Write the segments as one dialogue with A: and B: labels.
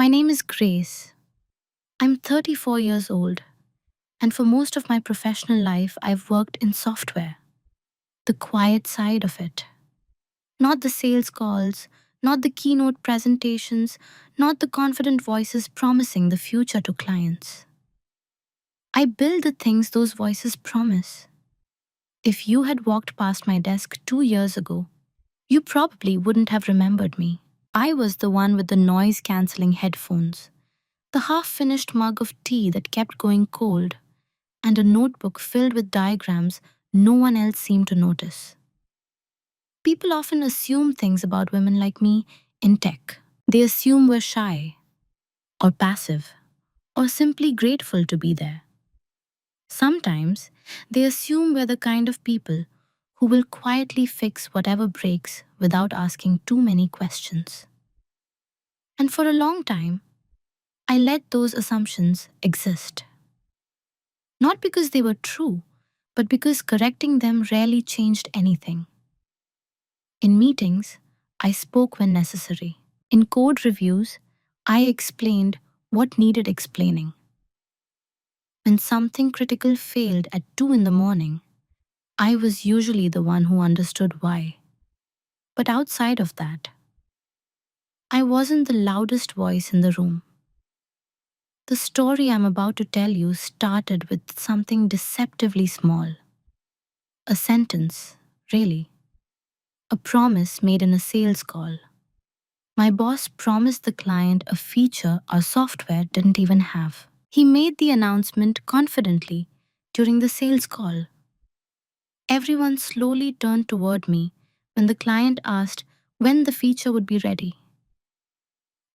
A: My name is Grace. I'm 34 years old, and for most of my professional life, I've worked in software, the quiet side of it. Not the sales calls, not the keynote presentations, not the confident voices promising the future to clients. I build the things those voices promise. If you had walked past my desk 2 years ago, you probably wouldn't have remembered me. I was the one with the noise cancelling headphones, the half finished mug of tea that kept going cold, and a notebook filled with diagrams no one else seemed to notice. People often assume things about women like me in tech. They assume we're shy, or passive, or simply grateful to be there. Sometimes they assume we're the kind of people who will quietly fix whatever breaks without asking too many questions. And for a long time, I let those assumptions exist. Not because they were true, but because correcting them rarely changed anything. In meetings, I spoke when necessary. In code reviews, I explained what needed explaining. When something critical failed at 2 in the morning, I was usually the one who understood why. But outside of that, I wasn't the loudest voice in the room. The story I'm about to tell you started with something deceptively small. A sentence, really. A promise made in a sales call. My boss promised the client a feature our software didn't even have. He made the announcement confidently during the sales call. Everyone slowly turned toward me when the client asked when the feature would be ready.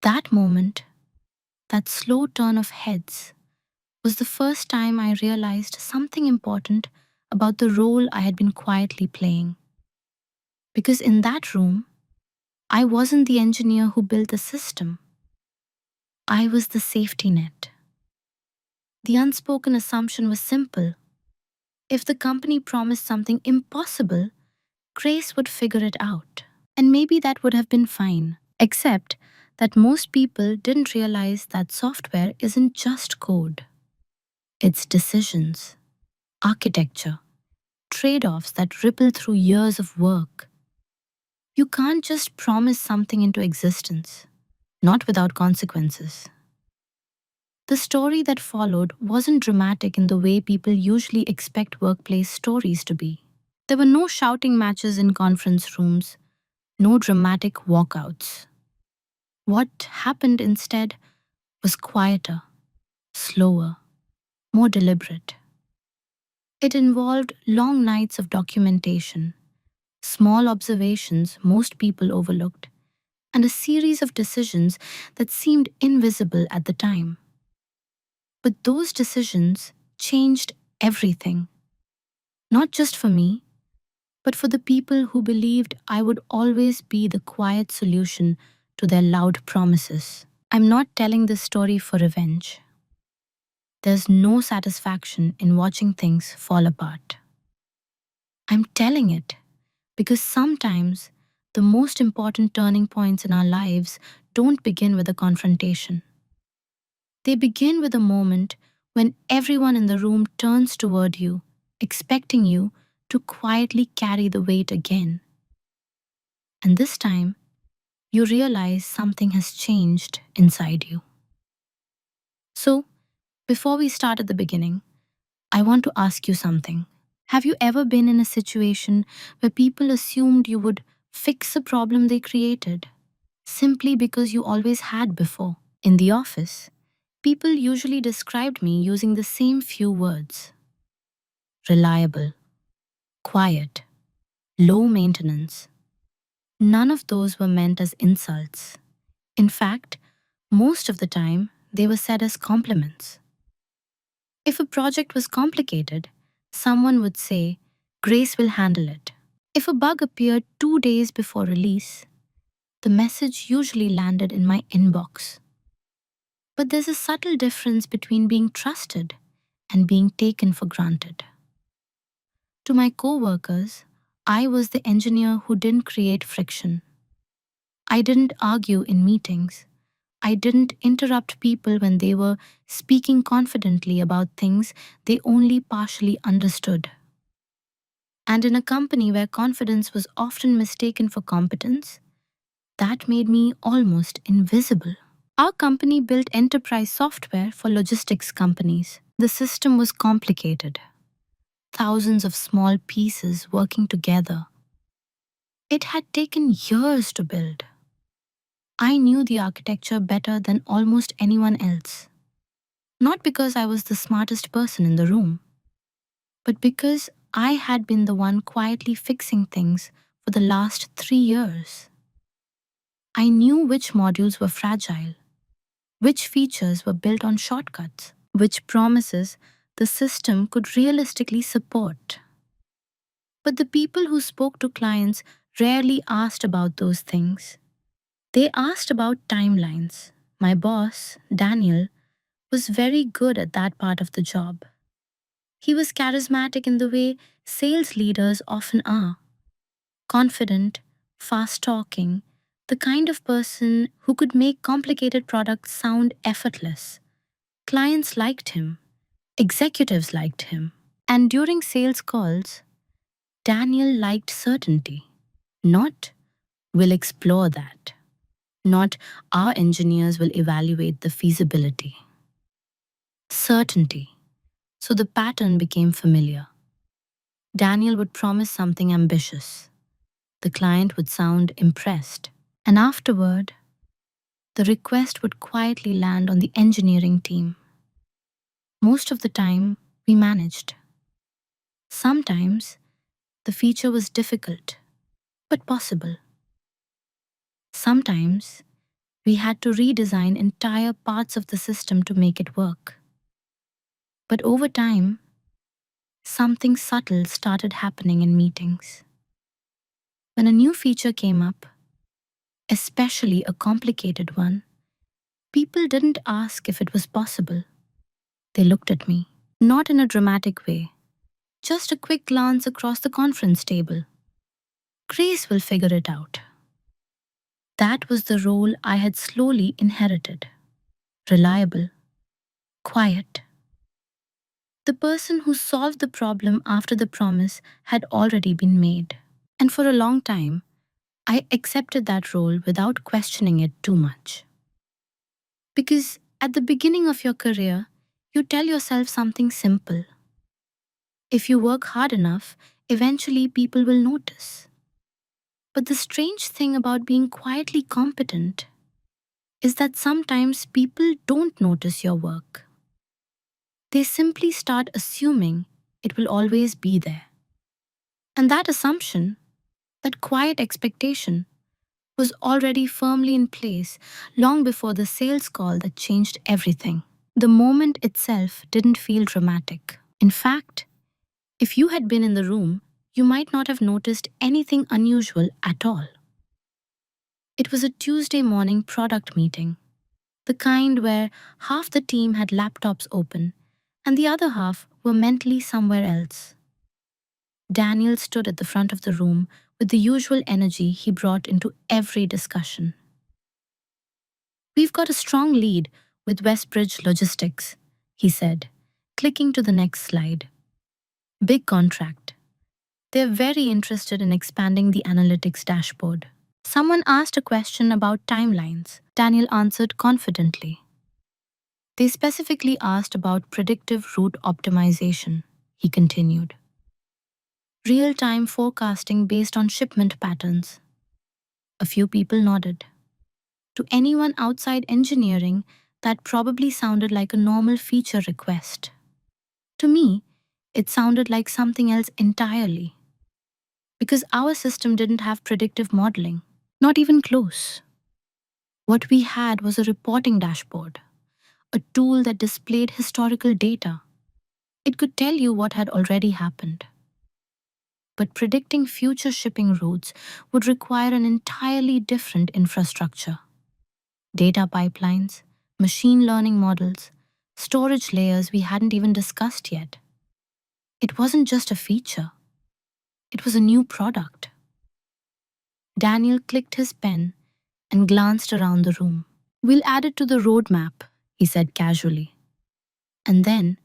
A: That moment, that slow turn of heads, was the first time I realized something important about the role I had been quietly playing. Because in that room, I wasn't the engineer who built the system. I was the safety net. The unspoken assumption was simple. If the company promised something impossible, Grace would figure it out. And maybe that would have been fine, except that most people didn't realize that software isn't just code. It's decisions, architecture, trade-offs that ripple through years of work. You can't just promise something into existence, not without consequences. The story that followed wasn't dramatic in the way people usually expect workplace stories to be. There were no shouting matches in conference rooms, no dramatic walkouts. What happened instead was quieter, slower, more deliberate. It involved long nights of documentation, small observations most people overlooked, and a series of decisions that seemed invisible at the time. But those decisions changed everything, not just for me, but for the people who believed I would always be the quiet solution to their loud promises. I'm not telling this story for revenge. There's no satisfaction in watching things fall apart. I'm telling it because sometimes the most important turning points in our lives don't begin with a confrontation. They begin with a moment when everyone in the room turns toward you, expecting you to quietly carry the weight again. And this time, you realize something has changed inside you. So, before we start at the beginning, I want to ask you something. Have you ever been in a situation where people assumed you would fix a problem they created simply because you always had before? In the office, people usually described me using the same few words: reliable, quiet, low maintenance. None of those were meant as insults. In fact, most of the time, they were said as compliments. If a project was complicated, someone would say, Grace will handle it. If a bug appeared 2 days before release, the message usually landed in my inbox. But there's a subtle difference between being trusted and being taken for granted. To my coworkers, I was the engineer who didn't create friction. I didn't argue in meetings. I didn't interrupt people when they were speaking confidently about things they only partially understood. And in a company where confidence was often mistaken for competence, that made me almost invisible. Our company built enterprise software for logistics companies. The system was complicated, thousands of small pieces working together. It had taken years to build. I knew the architecture better than almost anyone else. Not because I was the smartest person in the room, but because I had been the one quietly fixing things for the last 3 years. I knew which modules were fragile, which features were built on shortcuts, which promises the system could realistically support. But the people who spoke to clients rarely asked about those things. They asked about timelines. My boss, Daniel, was very good at that part of the job. He was charismatic in the way sales leaders often are, confident, fast talking, the kind of person who could make complicated products sound effortless. Clients liked him, executives liked him, and during sales calls, Daniel liked certainty. Not, we'll explore that. Not, our engineers will evaluate the feasibility. Certainty. So the pattern became familiar. Daniel would promise something ambitious. The client would sound impressed. And afterward, the request would quietly land on the engineering team. Most of the time, we managed. Sometimes, the feature was difficult, but possible. Sometimes, we had to redesign entire parts of the system to make it work. But over time, something subtle started happening in meetings. When a new feature came up, especially a complicated one, people didn't ask if it was possible. They looked at me, not in a dramatic way, just a quick glance across the conference table. Grace will figure it out. That was the role I had slowly inherited. Reliable, quiet. The person who solved the problem after the promise had already been made. And for a long time, I accepted that role without questioning it too much. Because at the beginning of your career, you tell yourself something simple. If you work hard enough, eventually people will notice. But the strange thing about being quietly competent is that sometimes people don't notice your work. They simply start assuming it will always be there. And that assumption, that quiet expectation, was already firmly in place long before the sales call that changed everything. The moment itself didn't feel dramatic. In fact, if you had been in the room, you might not have noticed anything unusual at all. It was a Tuesday morning product meeting, the kind where half the team had laptops open and the other half were mentally somewhere else. Daniel stood at the front of the room with the usual energy he brought into every discussion. "We've got a strong lead with Westbridge Logistics," he said, clicking to the next slide. "Big contract. They're very interested in expanding the analytics dashboard." Someone asked a question about timelines. Daniel answered confidently. "They specifically asked about predictive route optimization," he continued. "Real-time forecasting based on shipment patterns." A few people nodded. To anyone outside engineering, that probably sounded like a normal feature request. To me, it sounded like something else entirely. Because our system didn't have predictive modeling. Not even close. What we had was a reporting dashboard, a tool that displayed historical data. It could tell you what had already happened. But predicting future shipping routes would require an entirely different infrastructure. Data pipelines, machine learning models, storage layers we hadn't even discussed yet. It wasn't just a feature. It was a new product. Daniel clicked his pen and glanced around the room. "We'll add it to the roadmap," he said casually. And then,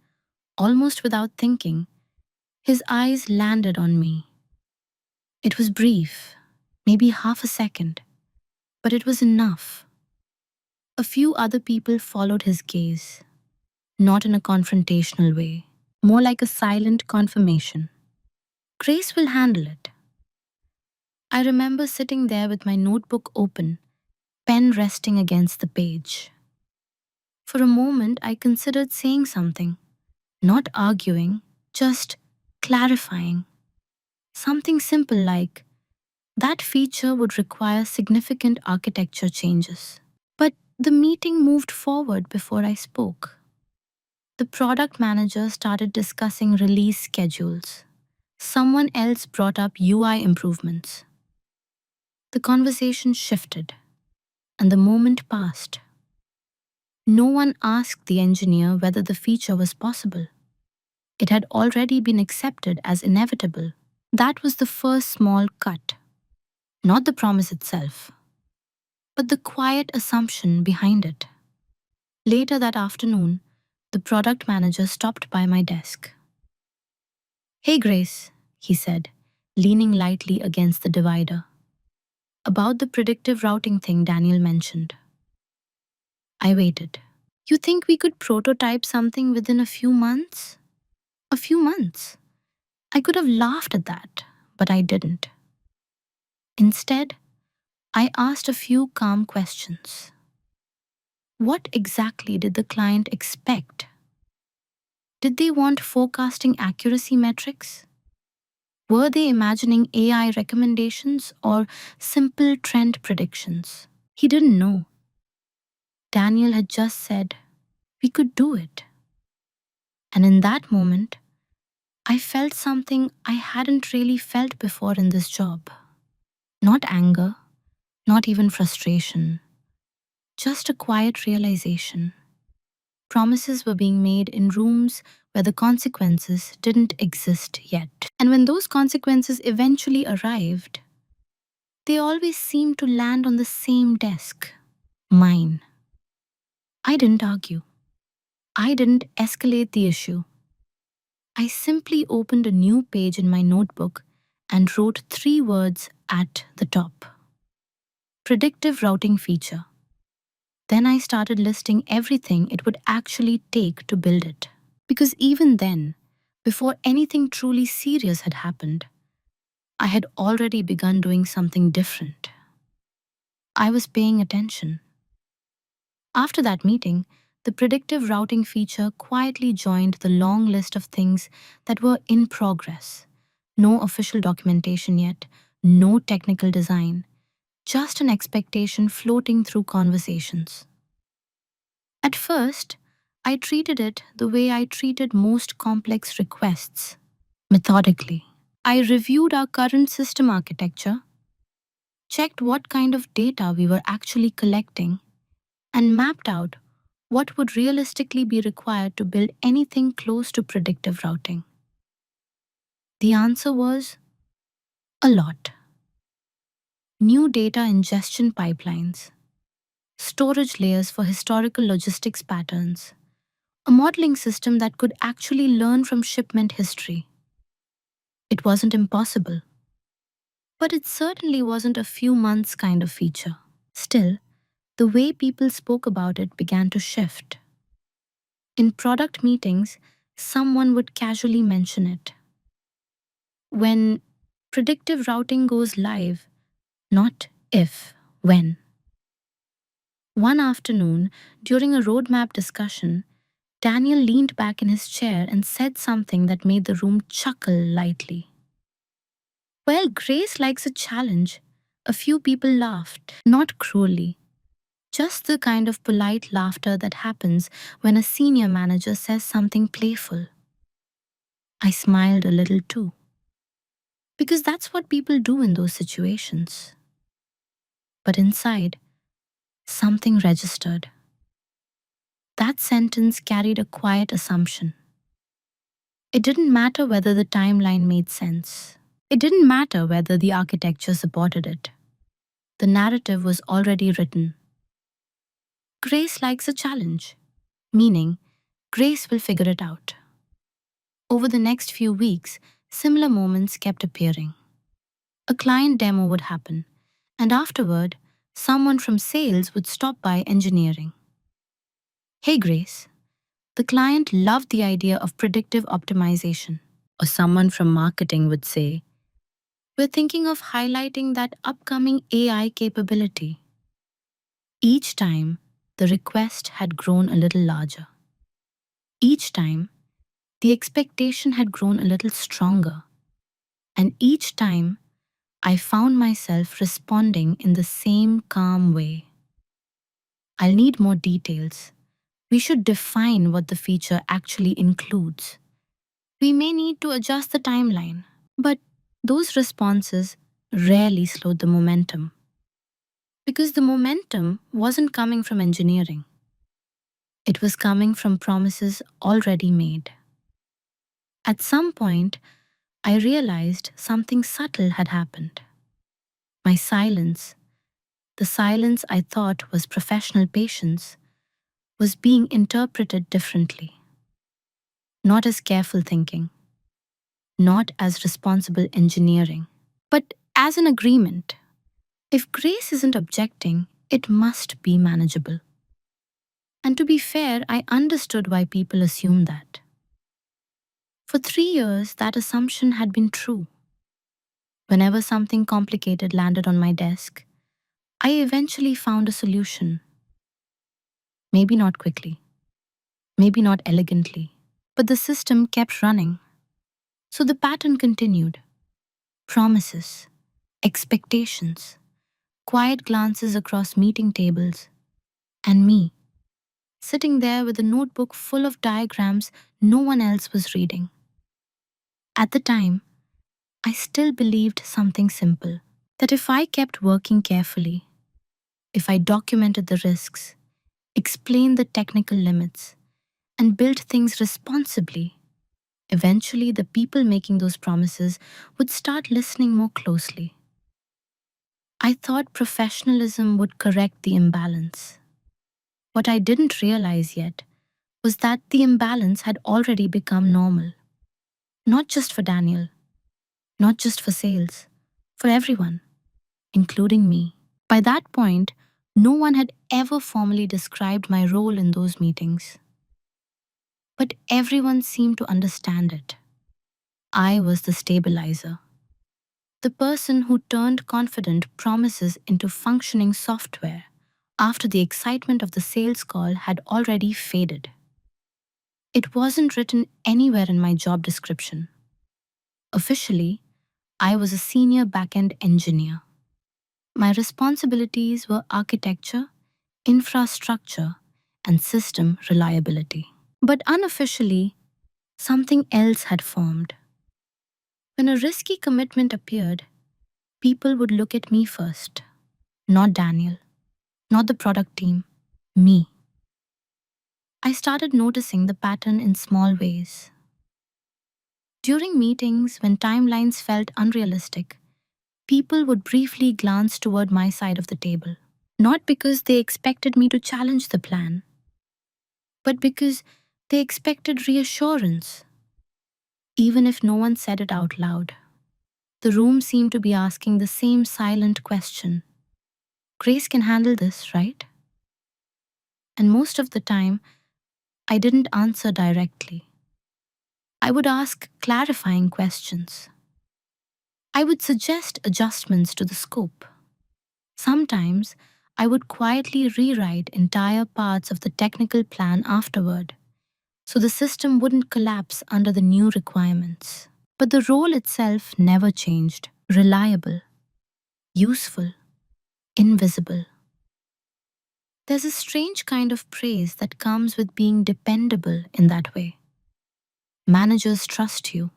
A: almost without thinking, his eyes landed on me. It was brief, maybe half a second, but it was enough. A few other people followed his gaze, not in a confrontational way, more like a silent confirmation. "Grace will handle it." I remember sitting there with my notebook open, pen resting against the page. For a moment, I considered saying something, not arguing, just clarifying. Something simple like, that feature would require significant architecture changes. But the meeting moved forward before I spoke. The product manager started discussing release schedules. Someone else brought up UI improvements. The conversation shifted, and the moment passed. No one asked the engineer whether the feature was possible. It had already been accepted as inevitable. That was the first small cut, not the promise itself, but the quiet assumption behind it. Later that afternoon, the product manager stopped by my desk. "Hey Grace," he said, leaning lightly against the divider. "About the predictive routing thing Daniel mentioned." I waited. "You think we could prototype something within a few months?" A few months. I could have laughed at that, but I didn't. Instead, I asked a few calm questions. What exactly did the client expect? Did they want forecasting accuracy metrics? Were they imagining AI recommendations or simple trend predictions? He didn't know. Daniel had just said, we could do it. And in that moment, I felt something I hadn't really felt before in this job. Not anger, not even frustration, just a quiet realization. Promises were being made in rooms where the consequences didn't exist yet. And when those consequences eventually arrived, they always seemed to land on the same desk, mine. I didn't argue. I didn't escalate the issue. I simply opened a new page in my notebook and wrote 3 words at the top. Predictive routing feature. Then I started listing everything it would actually take to build it. Because even then, before anything truly serious had happened, I had already begun doing something different. I was paying attention. After that meeting, the predictive routing feature quietly joined the long list of things that were in progress. No official documentation yet, no technical design, just an expectation floating through conversations. At first, I treated it the way I treated most complex requests, methodically. I reviewed our current system architecture, checked what kind of data we were actually collecting, and mapped out what would realistically be required to build anything close to predictive routing. The answer was a lot. New data ingestion pipelines, storage layers for historical logistics patterns, a modeling system that could actually learn from shipment history. It wasn't impossible, but it certainly wasn't a few months kind of feature. Still, the way people spoke about it began to shift. In product meetings, someone would casually mention it. When predictive routing goes live, not if, when. One afternoon, during a roadmap discussion, Daniel leaned back in his chair and said something that made the room chuckle lightly. Well, Grace likes a challenge. A few people laughed, not cruelly. Just the kind of polite laughter that happens when a senior manager says something playful. I smiled a little too. Because that's what people do in those situations. But inside, something registered. That sentence carried a quiet assumption. It didn't matter whether the timeline made sense. It didn't matter whether the architecture supported it. The narrative was already written. Grace likes a challenge, meaning Grace will figure it out. Over the next few weeks, similar moments kept appearing. A client demo would happen, and afterward, someone from sales would stop by engineering. Hey Grace, the client loved the idea of predictive optimization. Or someone from marketing would say, we're thinking of highlighting that upcoming AI capability. Each time, the request had grown a little larger. Each time, the expectation had grown a little stronger. And each time, I found myself responding in the same calm way. I'll need more details. We should define what the feature actually includes. We may need to adjust the timeline. But those responses rarely slowed the momentum. Because the momentum wasn't coming from engineering. It was coming from promises already made. At some point, I realized something subtle had happened. My silence, the silence I thought was professional patience, was being interpreted differently. Not as careful thinking, not as responsible engineering, but as an agreement. If Grace isn't objecting, it must be manageable. And to be fair, I understood why people assume that. For 3 years, that assumption had been true. Whenever something complicated landed on my desk, I eventually found a solution. Maybe not quickly, maybe not elegantly, but the system kept running. So the pattern continued. Promises, expectations, quiet glances across meeting tables, and me, sitting there with a notebook full of diagrams no one else was reading. At the time, I still believed something simple, that if I kept working carefully, if I documented the risks, explained the technical limits, and built things responsibly, eventually the people making those promises would start listening more closely. I thought professionalism would correct the imbalance. What I didn't realize yet was that the imbalance had already become normal. Not just for Daniel, not just for sales, for everyone, including me. By that point, no one had ever formally described my role in those meetings. But everyone seemed to understand it. I was the stabilizer, the person who turned confident promises into functioning software after the excitement of the sales call had already faded. It wasn't written anywhere in my job description. Officially, I was a senior backend engineer. My responsibilities were architecture, infrastructure, and system reliability. But unofficially, something else had formed. When a risky commitment appeared, people would look at me first. Not Daniel, not the product team, me. I started noticing the pattern in small ways. During meetings, when timelines felt unrealistic, people would briefly glance toward my side of the table. Not because they expected me to challenge the plan, but because they expected reassurance, even if no one said it out loud. The room seemed to be asking the same silent question. Grace can handle this, right? And most of the time, I didn't answer directly. I would ask clarifying questions. I would suggest adjustments to the scope. Sometimes, I would quietly rewrite entire parts of the technical plan afterward, so the system wouldn't collapse under the new requirements. But the role itself never changed. Reliable, useful, invisible. There's a strange kind of praise that comes with being dependable in that way. Managers trust you.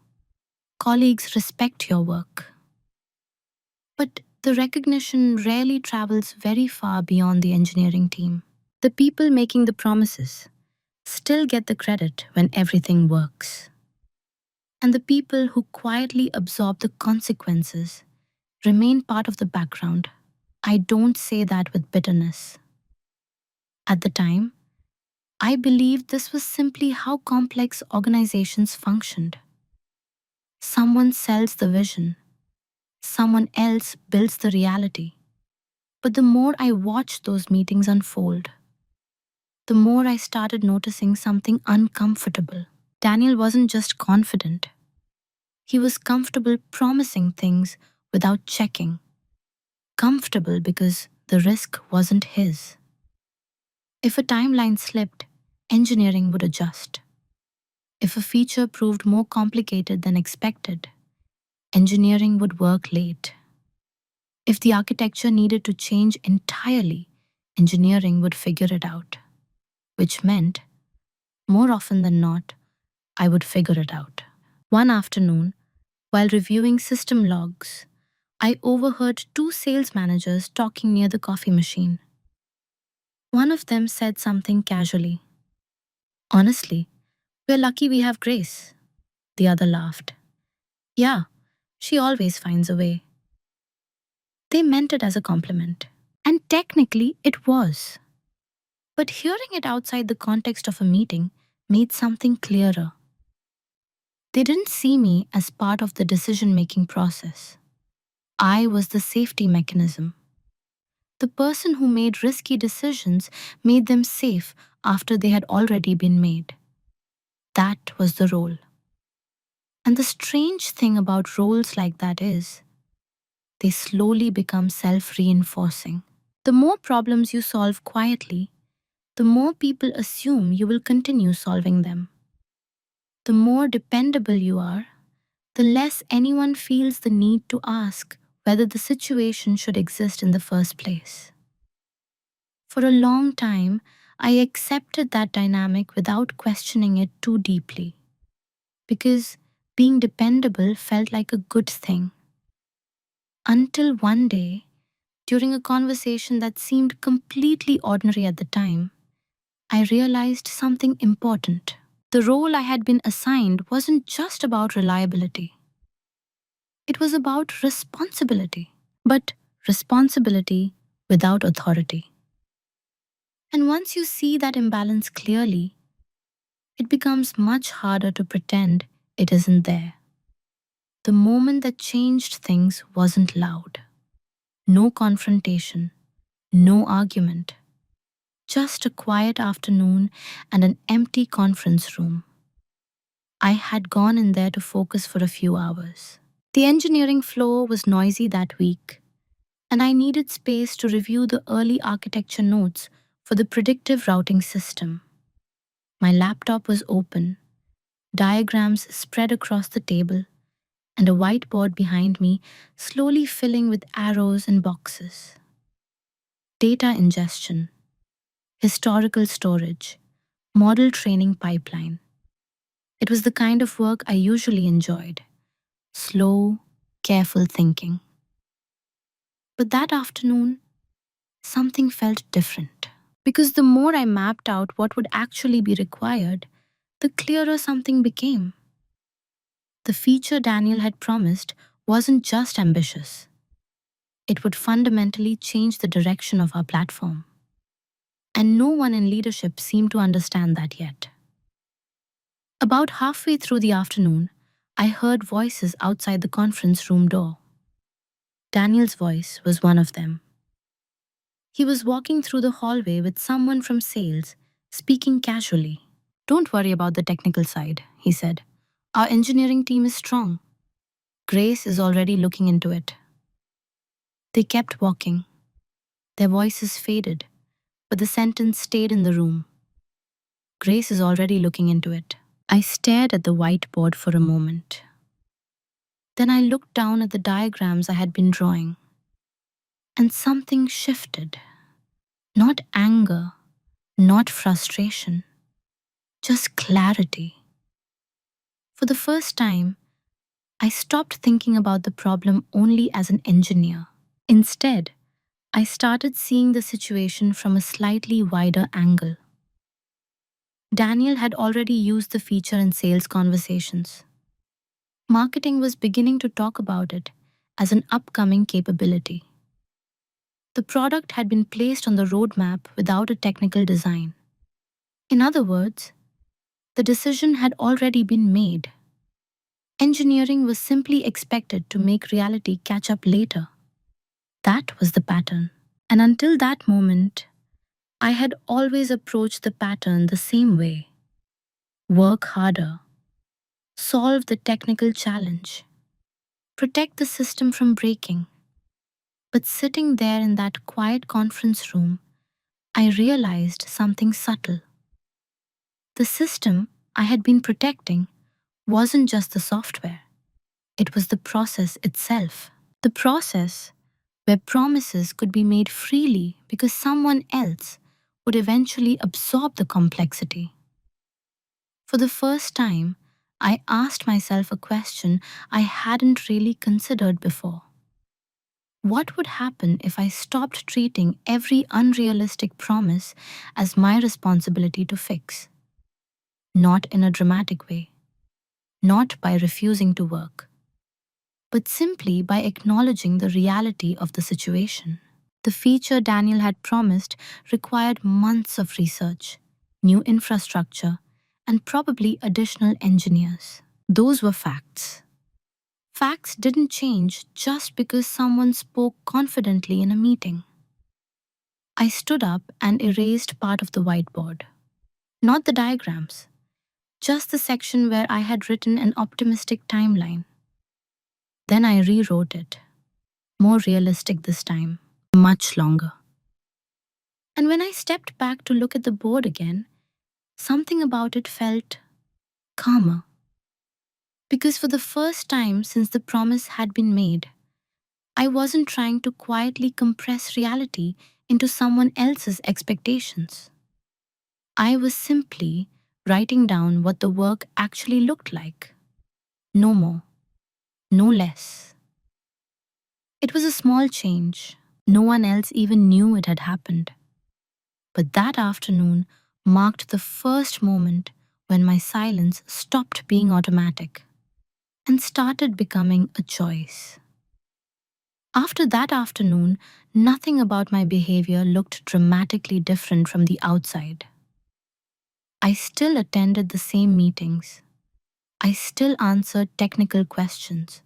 A: Colleagues respect your work. But the recognition rarely travels very far beyond the engineering team. The people making the promises still get the credit when everything works. And the people who quietly absorb the consequences remain part of the background. I don't say that with bitterness. At the time, I believed this was simply how complex organizations functioned. Someone sells the vision, someone else builds the reality. But the more I watched those meetings unfold, the more I started noticing something uncomfortable. Daniel wasn't just confident, he was comfortable promising things without checking. Comfortable because the risk wasn't his. If a timeline slipped, engineering would adjust. If a feature proved more complicated than expected, engineering would work late. If the architecture needed to change entirely, engineering would figure it out, which meant, more often than not, I would figure it out. One afternoon, while reviewing system logs, I overheard two sales managers talking near the coffee machine. One of them said something casually. Honestly, we're lucky we have Grace. The other laughed. Yeah, she always finds a way. They meant it as a compliment. And technically, it was. But hearing it outside the context of a meeting made something clearer. They didn't see me as part of the decision-making process. I was the safety mechanism. The person who made risky decisions made them safe after they had already been made. That was the role. And the strange thing about roles like that is, they slowly become self-reinforcing. The more problems you solve quietly, the more people assume you will continue solving them. The more dependable you are, the less anyone feels the need to ask whether the situation should exist in the first place. For a long time, I accepted that dynamic without questioning it too deeply, because being dependable felt like a good thing. Until one day, during a conversation that seemed completely ordinary at the time, I realized something important. The role I had been assigned wasn't just about reliability. It was about responsibility. But responsibility without authority. And once you see that imbalance clearly, it becomes much harder to pretend it isn't there. The moment that changed things wasn't loud. No confrontation, no argument. Just a quiet afternoon and an empty conference room. I had gone in there to focus for a few hours. The engineering floor was noisy that week, and I needed space to review the early architecture notes for the predictive routing system. My laptop was open, diagrams spread across the table, and a whiteboard behind me slowly filling with arrows and boxes. Data ingestion, historical storage, model training pipeline. It was the kind of work I usually enjoyed. Slow, careful thinking. But that afternoon, something felt different. Because the more I mapped out what would actually be required, the clearer something became. The feature Daniel had promised wasn't just ambitious. It would fundamentally change the direction of our platform. And no one in leadership seemed to understand that yet. About halfway through the afternoon, I heard voices outside the conference room door. Daniel's voice was one of them. He was walking through the hallway with someone from sales, speaking casually. Don't worry about the technical side, he said. Our engineering team is strong. Grace is already looking into it. They kept walking. Their voices faded, but the sentence stayed in the room. Grace is already looking into it. I stared at the whiteboard for a moment. Then I looked down at the diagrams I had been drawing. And something shifted. Not anger, not frustration, just clarity. For the first time, I stopped thinking about the problem only as an engineer. Instead, I started seeing the situation from a slightly wider angle. Daniel had already used the feature in sales conversations. Marketing was beginning to talk about it as an upcoming capability. The product had been placed on the roadmap without a technical design. In other words, the decision had already been made. Engineering was simply expected to make reality catch up later. That was the pattern. And until that moment, I had always approached the pattern the same way: work harder, solve the technical challenge, protect the system from breaking. But sitting there in that quiet conference room, I realized something subtle. The system I had been protecting wasn't just the software, it was the process itself. The process where promises could be made freely because someone else would eventually absorb the complexity. For the first time, I asked myself a question I hadn't really considered before. What would happen if I stopped treating every unrealistic promise as my responsibility to fix? Not in a dramatic way, not by refusing to work, but simply by acknowledging the reality of the situation. The feature Daniel had promised required months of research, new infrastructure, and probably additional engineers. Those were facts. Facts didn't change just because someone spoke confidently in a meeting. I stood up and erased part of the whiteboard. Not the diagrams, just the section where I had written an optimistic timeline. Then I rewrote it, more realistic this time, much longer. And when I stepped back to look at the board again, something about it felt calmer. Because for the first time since the promise had been made, I wasn't trying to quietly compress reality into someone else's expectations. I was simply writing down what the work actually looked like. No more, no less. It was a small change. No one else even knew it had happened. But that afternoon marked the first moment when my silence stopped being automatic and started becoming a choice. After that afternoon, nothing about my behavior looked dramatically different from the outside. I still attended the same meetings. I still answered technical questions.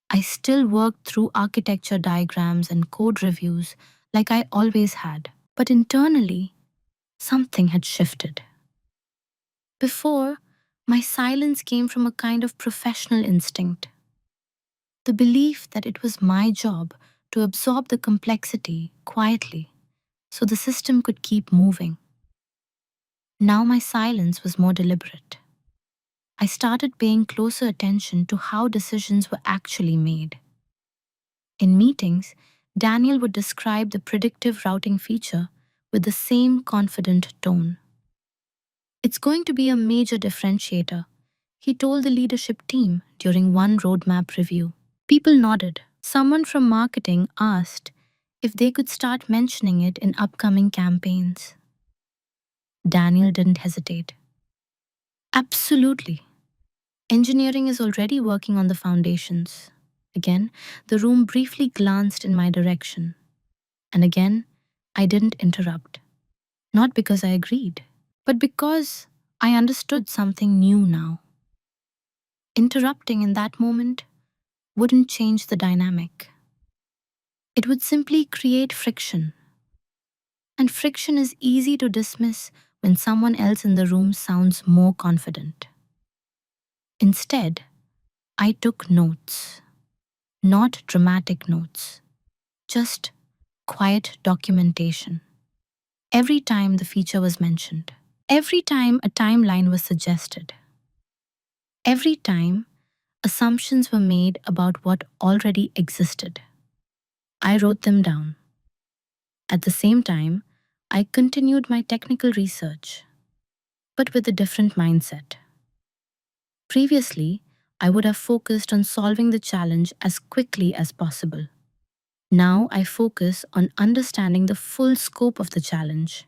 A: I still worked through architecture diagrams and code reviews like I always had. But internally, something had shifted. Before, my silence came from a kind of professional instinct. The belief that it was my job to absorb the complexity quietly so the system could keep moving. Now my silence was more deliberate. I started paying closer attention to how decisions were actually made. In meetings, Daniel would describe the predictive routing feature with the same confident tone. "It's going to be a major differentiator," he told the leadership team during one roadmap review. People nodded. Someone from marketing asked if they could start mentioning it in upcoming campaigns. Daniel didn't hesitate. "Absolutely. Engineering is already working on the foundations." Again, the room briefly glanced in my direction. And again, I didn't interrupt. Not because I agreed, but because I understood something new now. Interrupting in that moment wouldn't change the dynamic. It would simply create friction. And friction is easy to dismiss when someone else in the room sounds more confident. Instead, I took notes. Not dramatic notes, just quiet documentation. Every time the feature was mentioned, every time a timeline was suggested, every time assumptions were made about what already existed, I wrote them down. At the same time, I continued my technical research, but with a different mindset. Previously, I would have focused on solving the challenge as quickly as possible. Now I focus on understanding the full scope of the challenge.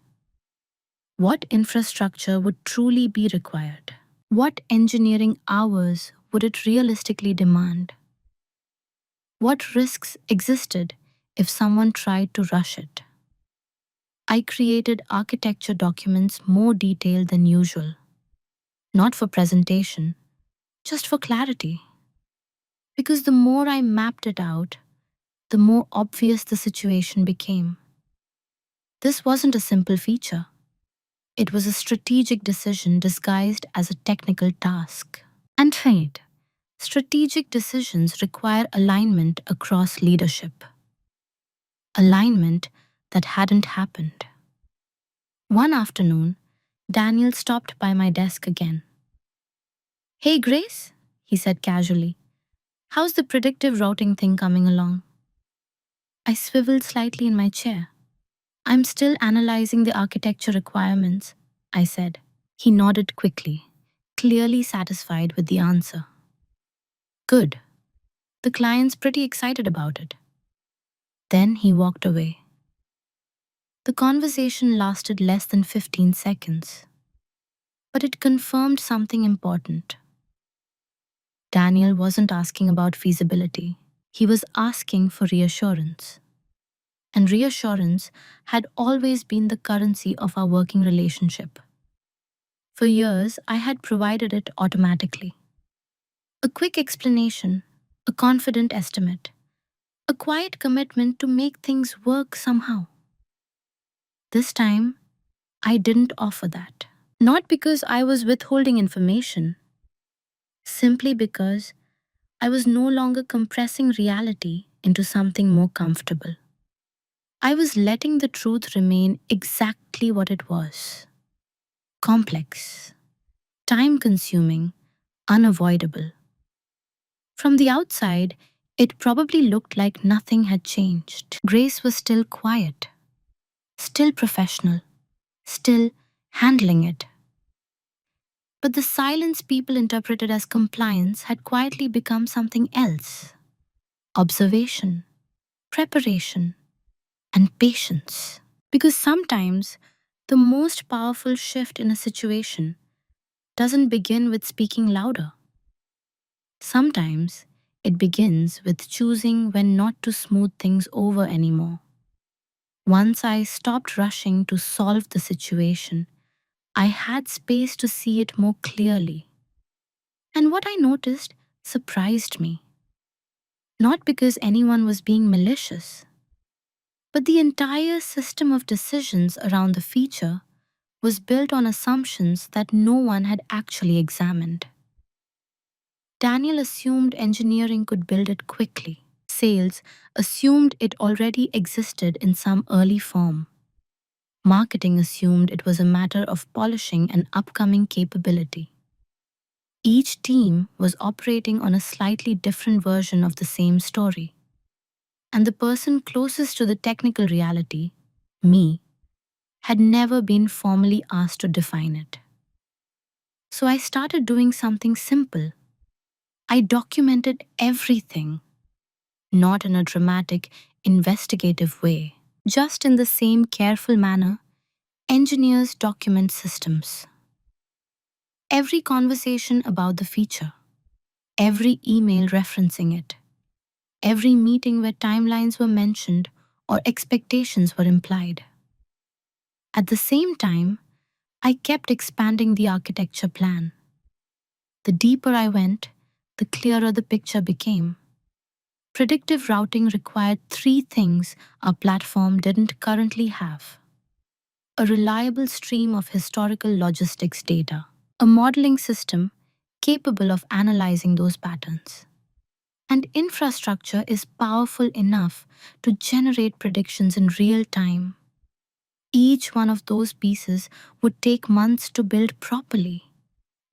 A: What infrastructure would truly be required? What engineering hours would it realistically demand? What risks existed if someone tried to rush it. I created architecture documents more detailed than usual, not for presentation, just for clarity. Because the more I mapped it out, the more obvious the situation became. This wasn't a simple feature. It was a strategic decision disguised as a technical task. And right, strategic decisions require alignment across leadership. Alignment that hadn't happened. One afternoon, Daniel stopped by my desk again. "Hey, Grace," he said casually. "How's the predictive routing thing coming along?" I swiveled slightly in my chair. "I'm still analyzing the architecture requirements," I said. He nodded quickly, clearly satisfied with the answer. "Good. The client's pretty excited about it." Then he walked away. The conversation lasted less than 15 seconds, but it confirmed something important. Daniel wasn't asking about feasibility. He was asking for reassurance. And reassurance had always been the currency of our working relationship. For years, I had provided it automatically. A quick explanation, a confident estimate, a quiet commitment to make things work somehow. This time, I didn't offer that. Not because I was withholding information, simply because I was no longer compressing reality into something more comfortable. I was letting the truth remain exactly what it was: complex, time consuming, unavoidable. From the outside, it probably looked like nothing had changed. Grace was still quiet, still professional, still handling it. But the silence people interpreted as compliance had quietly become something else: observation, preparation, and patience. Because sometimes the most powerful shift in a situation doesn't begin with speaking louder. Sometimes it begins with choosing when not to smooth things over anymore. Once I stopped rushing to solve the situation, I had space to see it more clearly. And what I noticed surprised me. Not because anyone was being malicious, but the entire system of decisions around the feature was built on assumptions that no one had actually examined. Daniel assumed engineering could build it quickly. Sales assumed it already existed in some early form. Marketing assumed it was a matter of polishing an upcoming capability. Each team was operating on a slightly different version of the same story. And the person closest to the technical reality, me, had never been formally asked to define it. So I started doing something simple. I documented everything, not in a dramatic, investigative way, just in the same careful manner engineers document systems. Every conversation about the feature, every email referencing it, every meeting where timelines were mentioned or expectations were implied. At the same time, I kept expanding the architecture plan. The deeper I went, the clearer the picture became. Predictive routing required three things our platform didn't currently have: a reliable stream of historical logistics data, a modeling system capable of analyzing those patterns, and infrastructure is powerful enough to generate predictions in real time. Each one of those pieces would take months to build properly.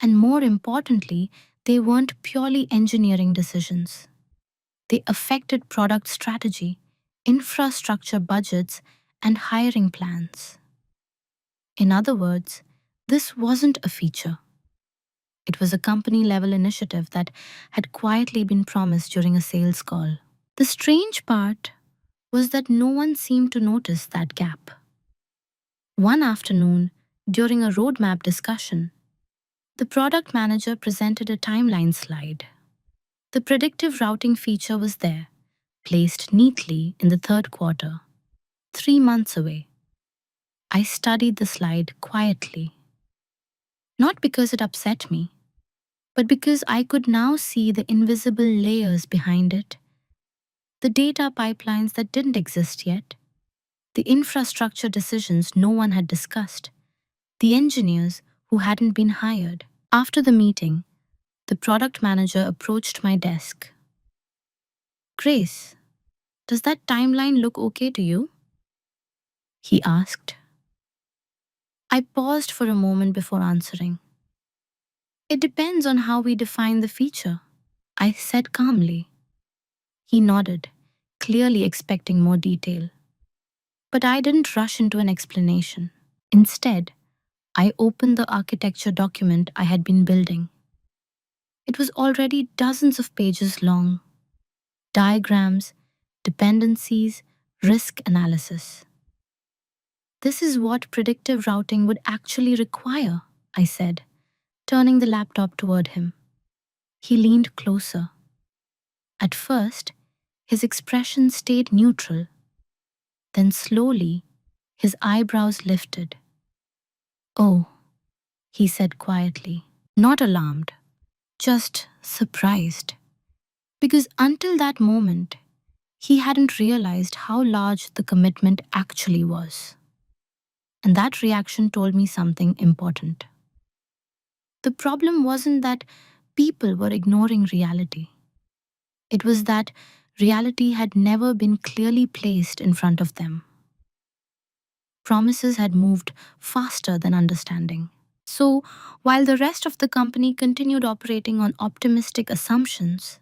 A: And more importantly, they weren't purely engineering decisions. They affected product strategy, infrastructure budgets, and hiring plans. In other words, this wasn't a feature. It was a company-level initiative that had quietly been promised during a sales call. The strange part was that no one seemed to notice that gap. One afternoon, during a roadmap discussion, the product manager presented a timeline slide. The predictive routing feature was there, placed neatly in the third quarter, 3 months away. I studied the slide quietly, not because it upset me, but because I could now see the invisible layers behind it, the data pipelines that didn't exist yet, the infrastructure decisions no one had discussed, the engineers who hadn't been hired. After the meeting, the product manager approached my desk. Grace, does that timeline look okay to you? He asked. I paused for a moment before answering. It depends on how we define the feature, I said calmly. He nodded, clearly expecting more detail. But I didn't rush into an explanation. Instead, I opened the architecture document I had been building. It was already dozens of pages long. Diagrams, dependencies, risk analysis. This is what predictive routing would actually require, I said, turning the laptop toward him. He leaned closer. At first, his expression stayed neutral. Then slowly, his eyebrows lifted. Oh, he said quietly, not alarmed, just surprised. Because until that moment, he hadn't realized how large the commitment actually was. And that reaction told me something important. The problem wasn't that people were ignoring reality. It was that reality had never been clearly placed in front of them. Promises had moved faster than understanding. So, while the rest of the company continued operating on optimistic assumptions,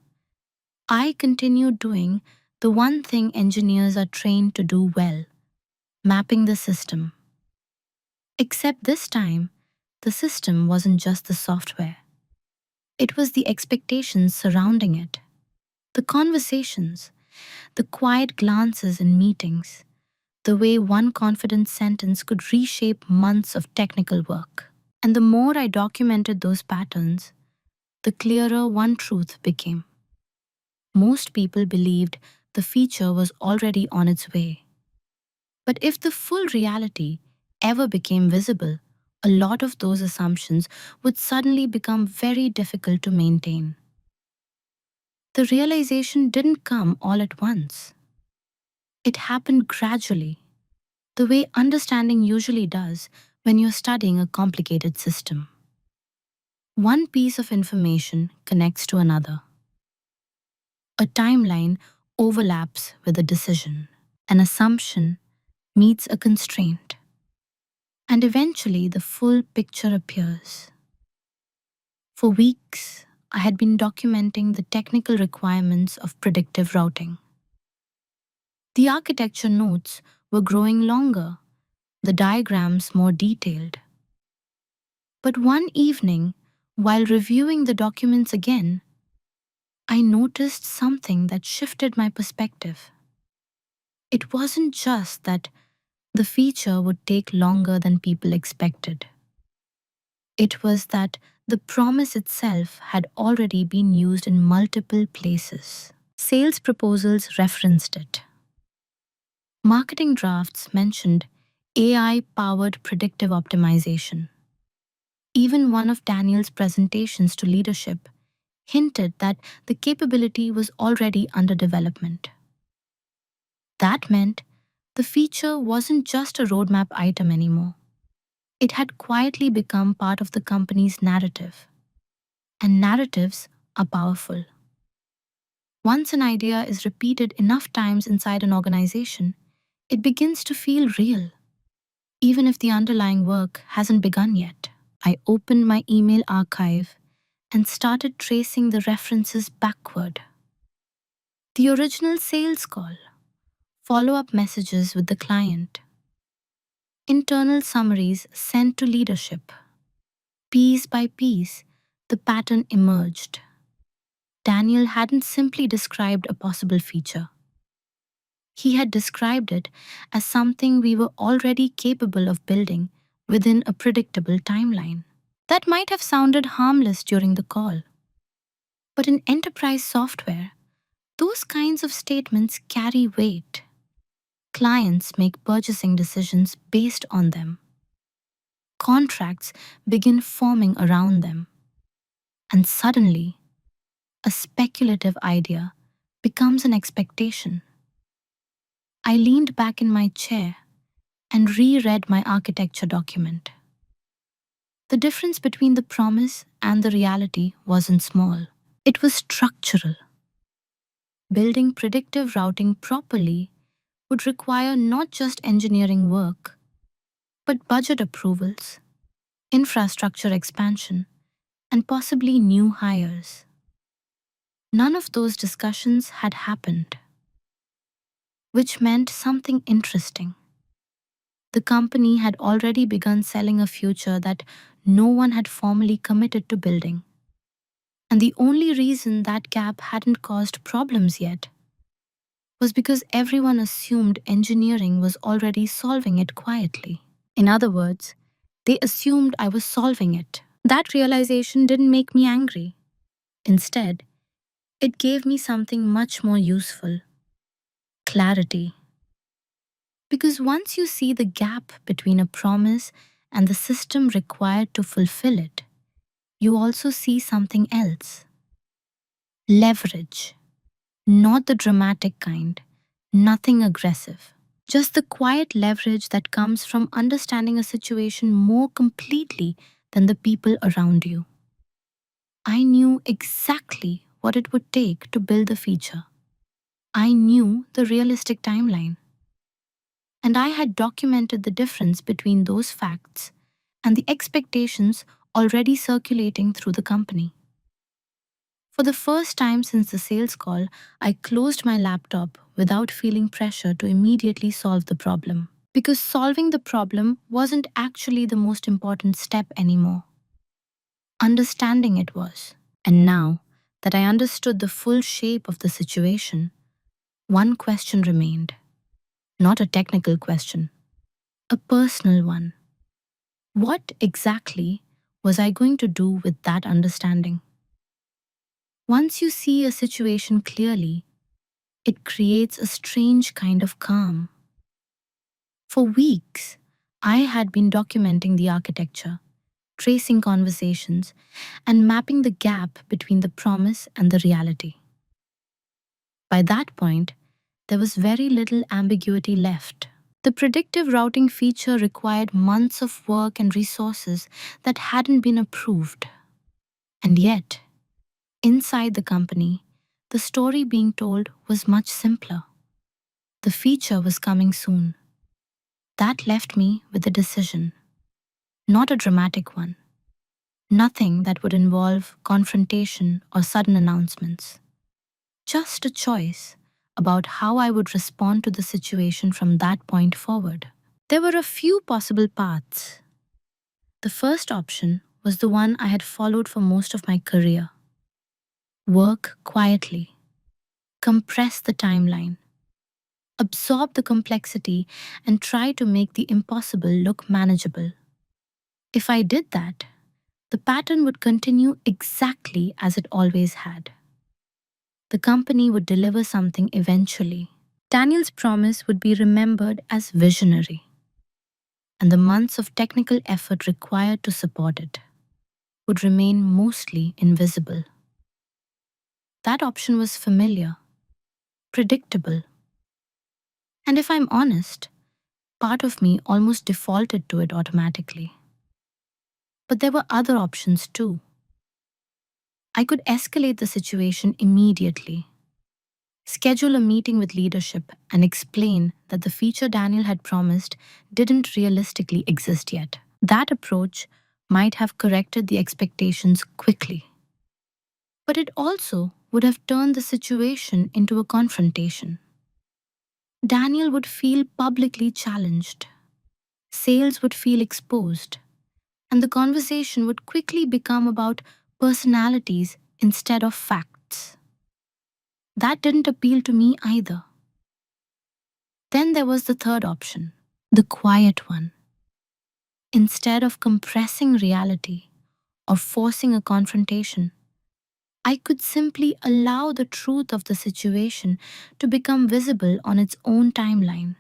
A: I continued doing the one thing engineers are trained to do well: mapping the system. Except this time, the system wasn't just the software. It was the expectations surrounding it, the conversations, the quiet glances in meetings, the way one confident sentence could reshape months of technical work. And the more I documented those patterns, the clearer one truth became. Most people believed the feature was already on its way. But if the full reality ever became visible, a lot of those assumptions would suddenly become very difficult to maintain. The realization didn't come all at once. It happened gradually, the way understanding usually does when you're studying a complicated system. One piece of information connects to another. A timeline overlaps with a decision. An assumption meets a constraint. And eventually the full picture appears. For weeks, I had been documenting the technical requirements of predictive routing. The architecture notes were growing longer, the diagrams more detailed. But one evening, while reviewing the documents again, I noticed something that shifted my perspective. It wasn't just that the feature would take longer than people expected. It was that the promise itself had already been used in multiple places. Sales proposals referenced it. Marketing drafts mentioned AI-powered predictive optimization. Even one of Daniel's presentations to leadership hinted that the capability was already under development. That meant the feature wasn't just a roadmap item anymore. It had quietly become part of the company's narrative. And narratives are powerful. Once an idea is repeated enough times inside an organization, it begins to feel real, even if the underlying work hasn't begun yet. I opened my email archive and started tracing the references backward. The original sales call, follow-up messages with the client, internal summaries sent to leadership. Piece by piece, the pattern emerged. Daniel hadn't simply described a possible feature. He had described it as something we were already capable of building within a predictable timeline. That might have sounded harmless during the call. But in enterprise software, Those kinds of statements carry weight. Clients make purchasing decisions based on them. Contracts begin forming around them. And suddenly, a speculative idea becomes an expectation. I leaned back in my chair and reread my architecture document. The difference between the promise and the reality wasn't small. It was structural. Building predictive routing properly would require not just engineering work, but budget approvals, infrastructure expansion, and possibly new hires. None of those discussions had happened, which meant something interesting. The company had already begun selling a future that no one had formally committed to building. And the only reason that gap hadn't caused problems yet was because everyone assumed engineering was already solving it quietly. In other words, they assumed I was solving it. That realization didn't make me angry. Instead, it gave me something much more useful: clarity. Because once you see the gap between a promise and the system required to fulfill it, you also see something else: leverage. Not the dramatic kind, nothing aggressive. Just the quiet leverage that comes from understanding a situation more completely than the people around you. I knew exactly what it would take to build the feature. I knew the realistic timeline. And I had documented the difference between those facts and the expectations already circulating through the company. For the first time since the sales call, I closed my laptop without feeling pressure to immediately solve the problem. Because solving the problem wasn't actually the most important step anymore. Understanding it was. And now that I understood the full shape of the situation, one question remained. Not a technical question, a personal one. What exactly was I going to do with that understanding? Once you see a situation clearly, it creates a strange kind of calm. For weeks, I had been documenting the architecture, tracing conversations, and mapping the gap between the promise and the reality. By that point, there was very little ambiguity left. The predictive routing feature required months of work and resources that hadn't been approved. And yet, inside the company, the story being told was much simpler. The feature was coming soon. That left me with a decision. Not a dramatic one. Nothing that would involve confrontation or sudden announcements. Just a choice about how I would respond to the situation from that point forward. There were a few possible paths. The first option was the one I had followed for most of my career. Work quietly. Compress the timeline. Absorb the complexity and try to make the impossible look manageable. If I did that, the pattern would continue exactly as it always had. The company would deliver something eventually. Daniel's promise would be remembered as visionary, and the months of technical effort required to support it would remain mostly invisible. That option was familiar, predictable, and if I'm honest, part of me almost defaulted to it automatically. But there were other options too. I could escalate the situation immediately, schedule a meeting with leadership, and explain that the feature Daniel had promised didn't realistically exist yet. That approach might have corrected the expectations quickly. But it also would have turned the situation into a confrontation. Daniel would feel publicly challenged. Sales would feel exposed. And the conversation would quickly become about personalities instead of facts. That didn't appeal to me either. Then there was the third option, the quiet one. Instead of compressing reality or forcing a confrontation, I could simply allow the truth of the situation to become visible on its own timeline,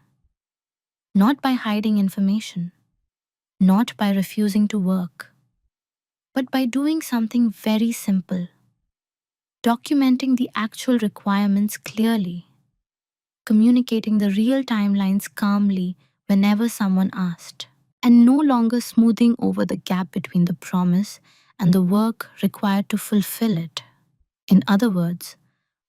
A: not by hiding information, not by refusing to work, but by doing something very simple: documenting the actual requirements clearly, communicating the real timelines calmly whenever someone asked, and no longer smoothing over the gap between the promise and the work required to fulfill it. In other words,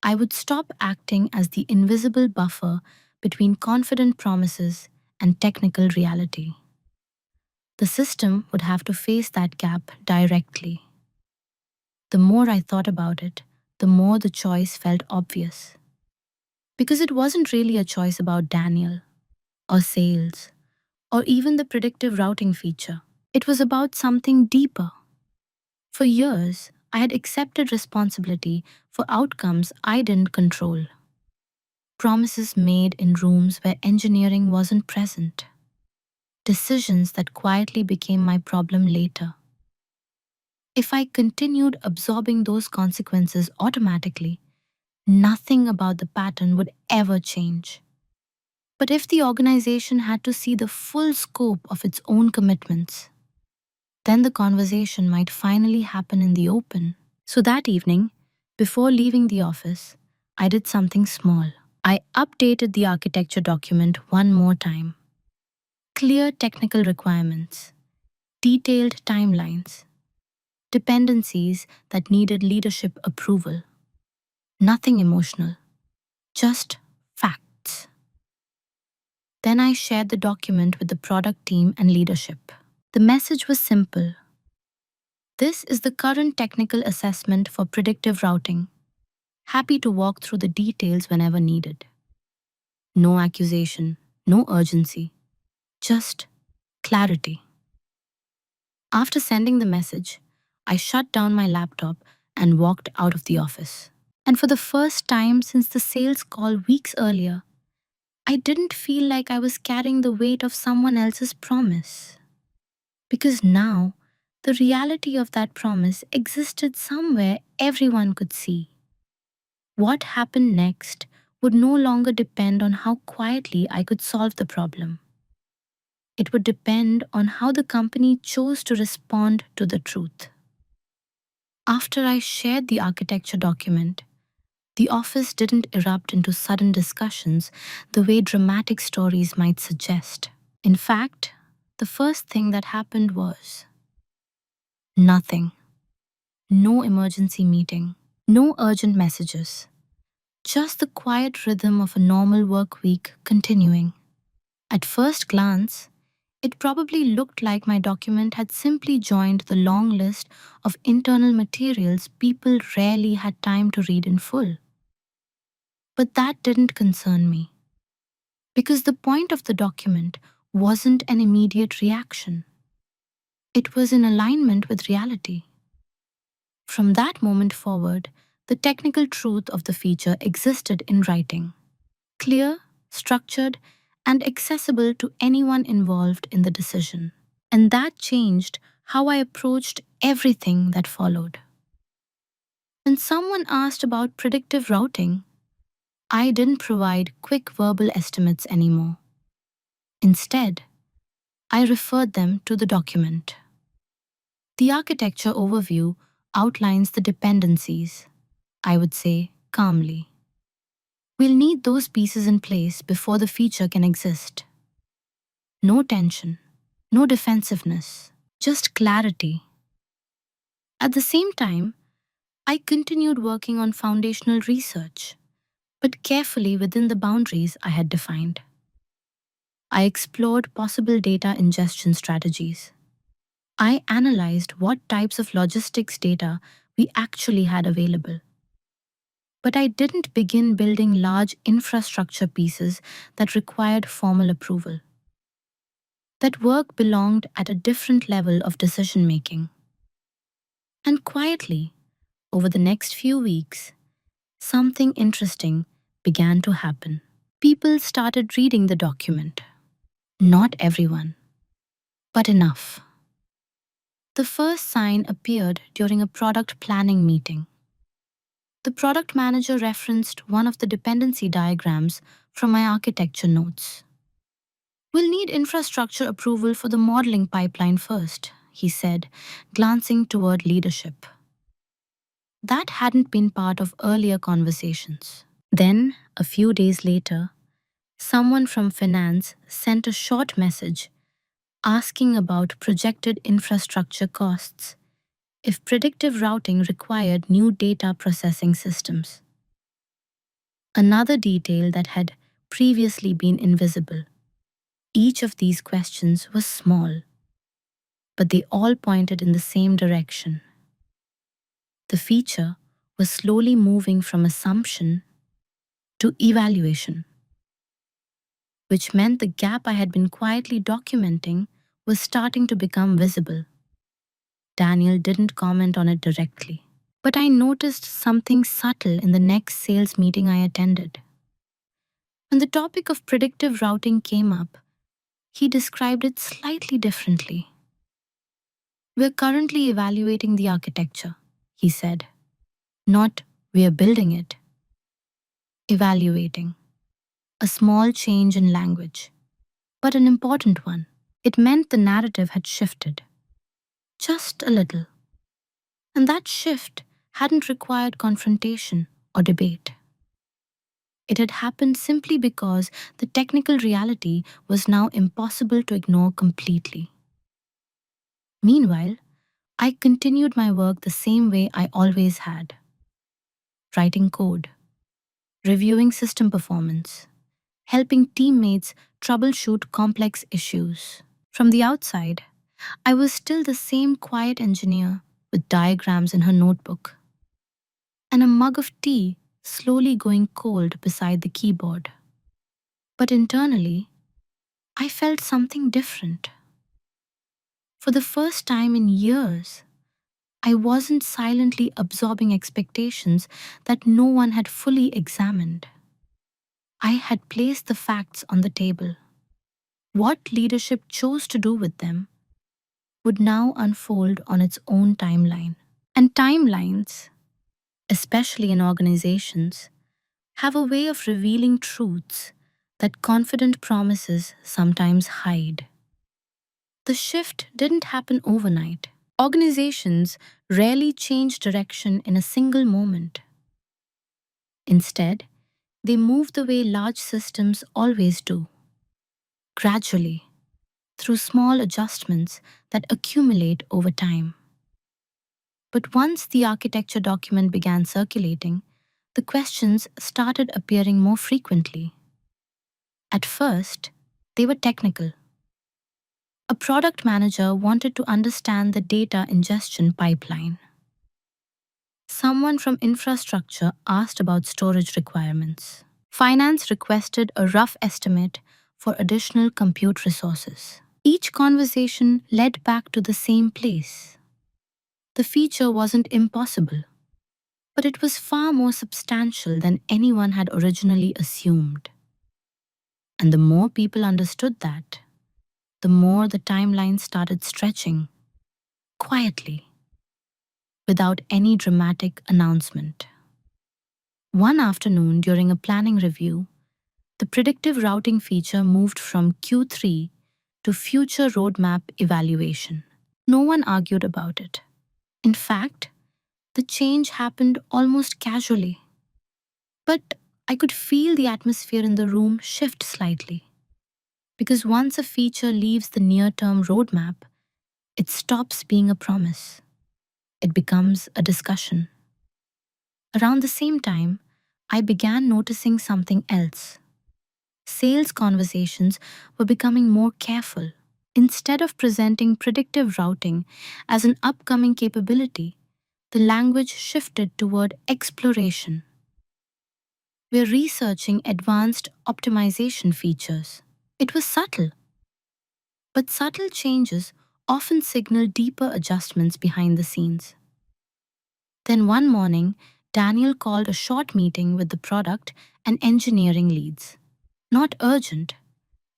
A: I would stop acting as the invisible buffer between confident promises and technical reality. The system would have to face that gap directly. The more I thought about it, the more the choice felt obvious. Because it wasn't really a choice about Daniel, or sales, or even the predictive routing feature. It was about something deeper. For years, I had accepted responsibility for outcomes I didn't control. Promises made in rooms where engineering wasn't present. Decisions that quietly became my problem later. If I continued absorbing those consequences automatically, nothing about the pattern would ever change. But if the organization had to see the full scope of its own commitments, then the conversation might finally happen in the open. So that evening, before leaving the office, I did something small. I updated the architecture document one more time. Clear technical requirements, detailed timelines, dependencies that needed leadership approval. Nothing emotional, just facts. Then I shared the document with the product team and leadership. The message was simple. This is the current technical assessment for predictive routing. Happy to walk through the details whenever needed. No accusation, no urgency, just clarity. After sending the message, I shut down my laptop and walked out of the office. And for the first time since the sales call weeks earlier, I didn't feel like I was carrying the weight of someone else's promise. Because now, the reality of that promise existed somewhere everyone could see. What happened next would no longer depend on how quietly I could solve the problem. It would depend on how the company chose to respond to the truth. After I shared the architecture document, the office didn't erupt into sudden discussions the way dramatic stories might suggest. In fact, the first thing that happened was nothing. No emergency meeting, no urgent messages, just the quiet rhythm of a normal work week continuing. At first glance, it probably looked like my document had simply joined the long list of internal materials people rarely had time to read in full. But that didn't concern me, because the point of the document wasn't an immediate reaction. It was in alignment with reality. From that moment forward, the technical truth of the feature existed in writing, clear, structured, and accessible to anyone involved in the decision. And that changed how I approached everything that followed. When someone asked about predictive routing, I didn't provide quick verbal estimates anymore. Instead, I referred them to the document. The architecture overview outlines the dependencies, I would say calmly. We'll need those pieces in place before the feature can exist. No tension, no defensiveness, just clarity. At the same time, I continued working on foundational research, but carefully within the boundaries I had defined. I explored possible data ingestion strategies. I analyzed what types of logistics data we actually had available. But I didn't begin building large infrastructure pieces that required formal approval. That work belonged at a different level of decision making. And quietly, over the next few weeks, something interesting began to happen. People started reading the document. Not everyone, but enough. The first sign appeared during a product planning meeting. The product manager referenced one of the dependency diagrams from my architecture notes. We'll need infrastructure approval for the modeling pipeline first, he said, glancing toward leadership. That hadn't been part of earlier conversations. Then, a few days later, someone from finance sent a short message asking about projected infrastructure costs if predictive routing required new data processing systems. Another detail that had previously been invisible. Each of these questions was small, but they all pointed in the same direction. The feature was slowly moving from assumption to evaluation, which meant the gap I had been quietly documenting was starting to become visible. Daniel didn't comment on it directly, but I noticed something subtle in the next sales meeting I attended. When the topic of predictive routing came up, he described it slightly differently. We're currently evaluating the architecture, he said. Not, we're building it. Evaluating. A small change in language, but an important one. It meant the narrative had shifted. Just a little. And that shift hadn't required confrontation or debate. It had happened simply because the technical reality was now impossible to ignore completely. Meanwhile, I continued my work the same way I always had. Writing code, reviewing system performance, helping teammates troubleshoot complex issues. From the outside, I was still the same quiet engineer with diagrams in her notebook and a mug of tea slowly going cold beside the keyboard. But internally, I felt something different. For the first time in years, I wasn't silently absorbing expectations that no one had fully examined. I had placed the facts on the table. What leadership chose to do with them would now unfold on its own timeline. And timelines, especially in organizations, have a way of revealing truths that confident promises sometimes hide. The shift didn't happen overnight. Organizations rarely change direction in a single moment. Instead, they move the way large systems always do, gradually, through small adjustments that accumulate over time. But once the architecture document began circulating, the questions started appearing more frequently. At first, they were technical. A product manager wanted to understand the data ingestion pipeline. Someone from infrastructure asked about storage requirements. Finance requested a rough estimate for additional compute resources. Each conversation led back to the same place. The feature wasn't impossible, but it was far more substantial than anyone had originally assumed. And the more people understood that, the more the timeline started stretching, quietly, without any dramatic announcement. One afternoon during a planning review, the predictive routing feature moved from Q3 to future roadmap evaluation. No one argued about it. In fact, the change happened almost casually. But I could feel the atmosphere in the room shift slightly. Because once a feature leaves the near-term roadmap, it stops being a promise. It becomes a discussion. Around the same time, I began noticing something else. Sales conversations were becoming more careful. Instead of presenting predictive routing as an upcoming capability, the language shifted toward exploration. We're researching advanced optimization features. It was subtle, but subtle changes often signal deeper adjustments behind the scenes. Then one morning, Daniel called a short meeting with the product and engineering leads. Not urgent,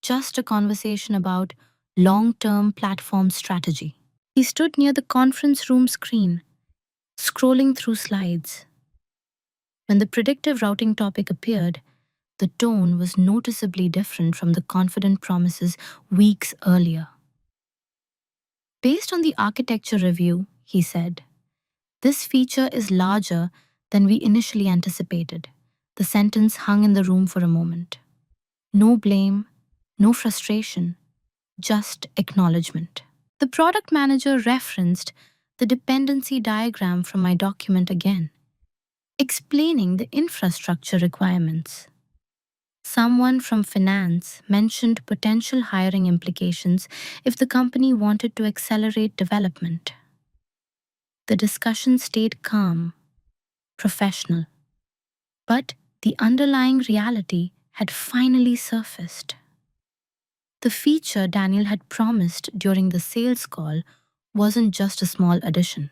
A: just a conversation about long-term platform strategy. He stood near the conference room screen, scrolling through slides. When the predictive routing topic appeared, the tone was noticeably different from the confident promises weeks earlier. Based on the architecture review, he said, this feature is larger than we initially anticipated. The sentence hung in the room for a moment. No blame, no frustration, just acknowledgement. The product manager referenced the dependency diagram from my document again, explaining the infrastructure requirements. Someone from finance mentioned potential hiring implications if the company wanted to accelerate development. The discussion stayed calm, professional, but the underlying reality had finally surfaced. The feature Daniel had promised during the sales call wasn't just a small addition.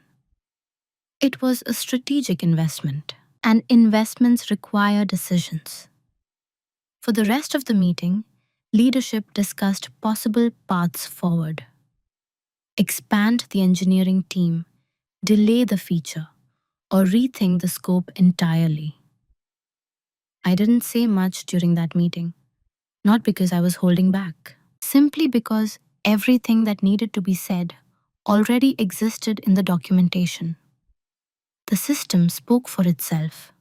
A: It was a strategic investment, and investments require decisions. For the rest of the meeting, leadership discussed possible paths forward. Expand the engineering team, delay the feature, or rethink the scope entirely. I didn't say much during that meeting, not because I was holding back, simply because everything that needed to be said already existed in the documentation. The system spoke for itself.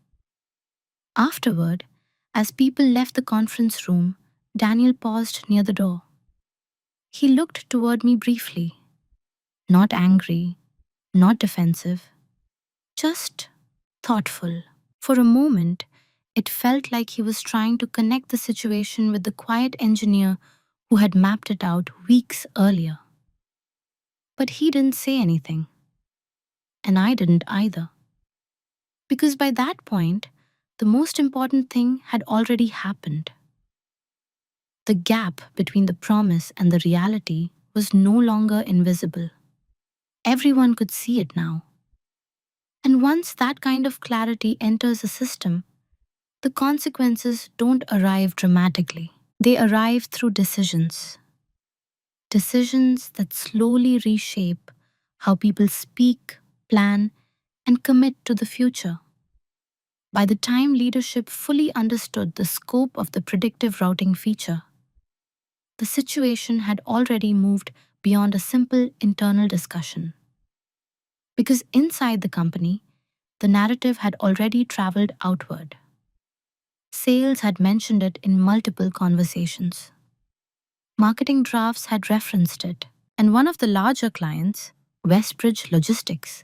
A: Afterward, as people left the conference room, Daniel paused near the door. He looked toward me briefly, not angry, not defensive, just thoughtful. For a moment, it felt like he was trying to connect the situation with the quiet engineer who had mapped it out weeks earlier. But he didn't say anything, and I didn't either. Because by that point, the most important thing had already happened. The gap between the promise and the reality was no longer invisible. Everyone could see it now. And once that kind of clarity enters a system, the consequences don't arrive dramatically. They arrive through decisions. Decisions that slowly reshape how people speak, plan, and commit to the future. By the time leadership fully understood the scope of the predictive routing feature, the situation had already moved beyond a simple internal discussion. Because inside the company, the narrative had already traveled outward. Sales had mentioned it in multiple conversations. Marketing drafts had referenced it, and one of the larger clients, Westbridge Logistics,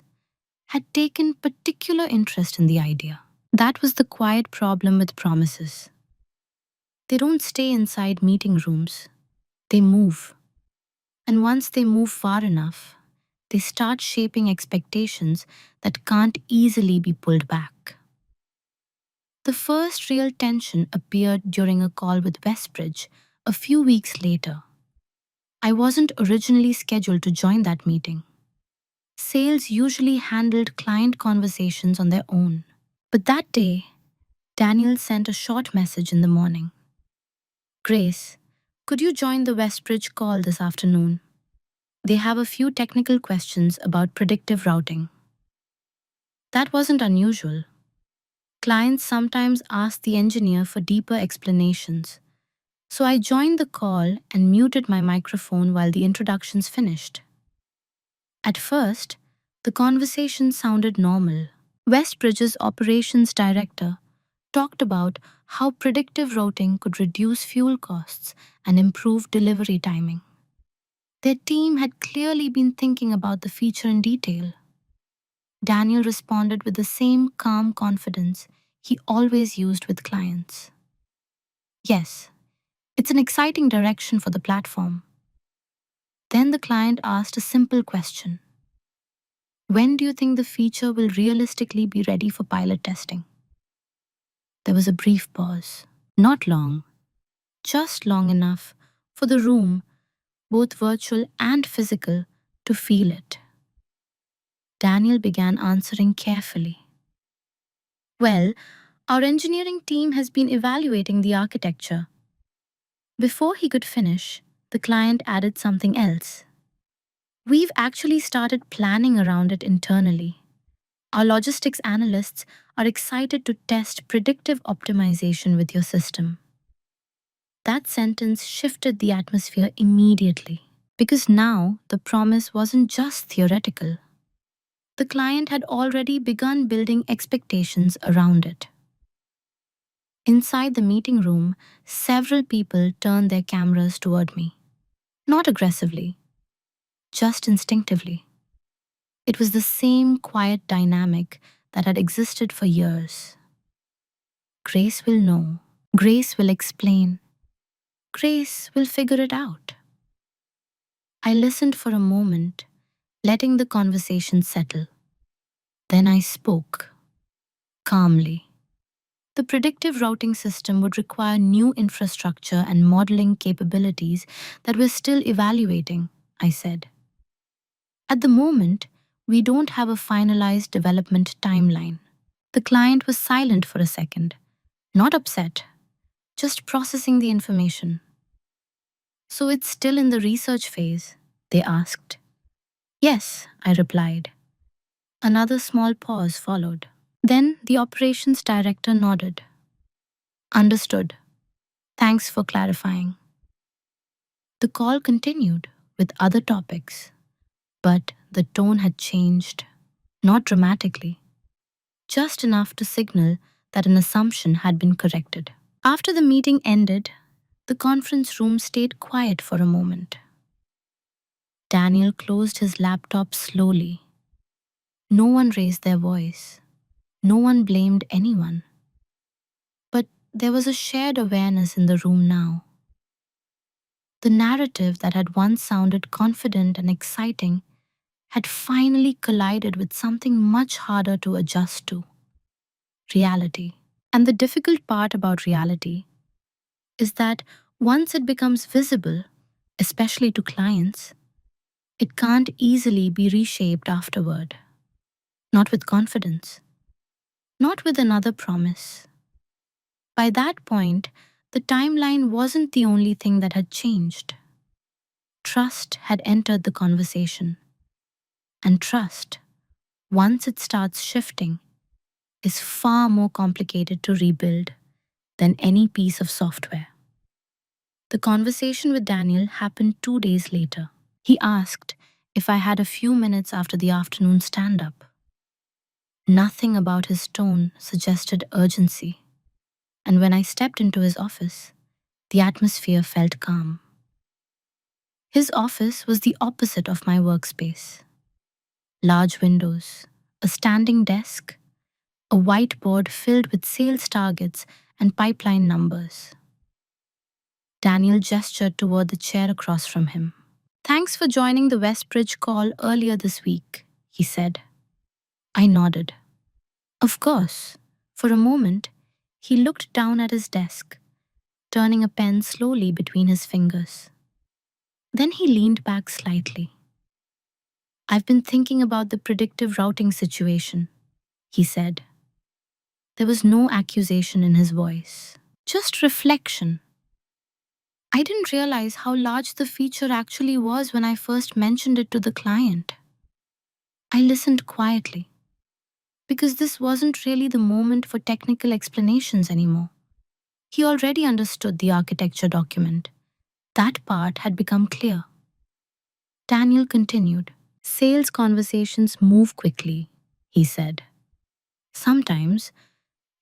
A: had taken particular interest in the idea. That was the quiet problem with promises. They don't stay inside meeting rooms, they move. And once they move far enough, they start shaping expectations that can't easily be pulled back. The first real tension appeared during a call with Westbridge a few weeks later. I wasn't originally scheduled to join that meeting. Sales usually handled client conversations on their own. But that day, Daniel sent a short message in the morning. Grace, could you join the Westbridge call this afternoon? They have a few technical questions about predictive routing. That wasn't unusual. Clients sometimes ask the engineer for deeper explanations. So I joined the call and muted my microphone while the introductions finished. At first, the conversation sounded normal. Westbridge's operations director talked about how predictive routing could reduce fuel costs and improve delivery timing. Their team had clearly been thinking about the feature in detail. Daniel responded with the same calm confidence he always used with clients. Yes, it's an exciting direction for the platform. Then the client asked a simple question. When do you think the feature will realistically be ready for pilot testing? There was a brief pause. Not long, just long enough for the room, both virtual and physical, to feel it. Daniel began answering carefully. Well, our engineering team has been evaluating the architecture. Before he could finish, the client added something else. We've actually started planning around it internally. Our logistics analysts are excited to test predictive optimization with your system. That sentence shifted the atmosphere immediately because now the promise wasn't just theoretical. The client had already begun building expectations around it. Inside the meeting room, several people turned their cameras toward me. Not aggressively, just instinctively. It was the same quiet dynamic that had existed for years. Grace will know. Grace will explain. Grace will figure it out. I listened for a moment, letting the conversation settle. Then I spoke, calmly. The predictive routing system would require new infrastructure and modeling capabilities that we're still evaluating, I said. At the moment, we don't have a finalized development timeline. The client was silent for a second, not upset, just processing the information. So it's still in the research phase? They asked. Yes, I replied. Another small pause followed. Then the operations director nodded. Understood. Thanks for clarifying. The call continued with other topics, but the tone had changed. Not dramatically, just enough to signal that an assumption had been corrected. After the meeting ended, the conference room stayed quiet for a moment. Daniel closed his laptop slowly. No one raised their voice. No one blamed anyone. But there was a shared awareness in the room now. The narrative that had once sounded confident and exciting had finally collided with something much harder to adjust to: reality. And the difficult part about reality is that once it becomes visible, especially to clients, it can't easily be reshaped afterward. Not with confidence. Not with another promise. By that point, the timeline wasn't the only thing that had changed. Trust had entered the conversation. And trust, once it starts shifting, is far more complicated to rebuild than any piece of software. The conversation with Daniel happened 2 days later. He asked if I had a few minutes after the afternoon stand-up. Nothing about his tone suggested urgency, and when I stepped into his office, the atmosphere felt calm. His office was the opposite of my workspace. Large windows, a standing desk, a whiteboard filled with sales targets and pipeline numbers. Daniel gestured toward the chair across from him. Thanks for joining the Westbridge call earlier this week, he said. I nodded. Of course. For a moment, he looked down at his desk, turning a pen slowly between his fingers. Then he leaned back slightly. I've been thinking about the predictive routing situation, he said. There was no accusation in his voice, just reflection. I didn't realize how large the feature actually was when I first mentioned it to the client. I listened quietly, because this wasn't really the moment for technical explanations anymore. He already understood the architecture document. That part had become clear. Daniel continued. Sales conversations move quickly, he said. Sometimes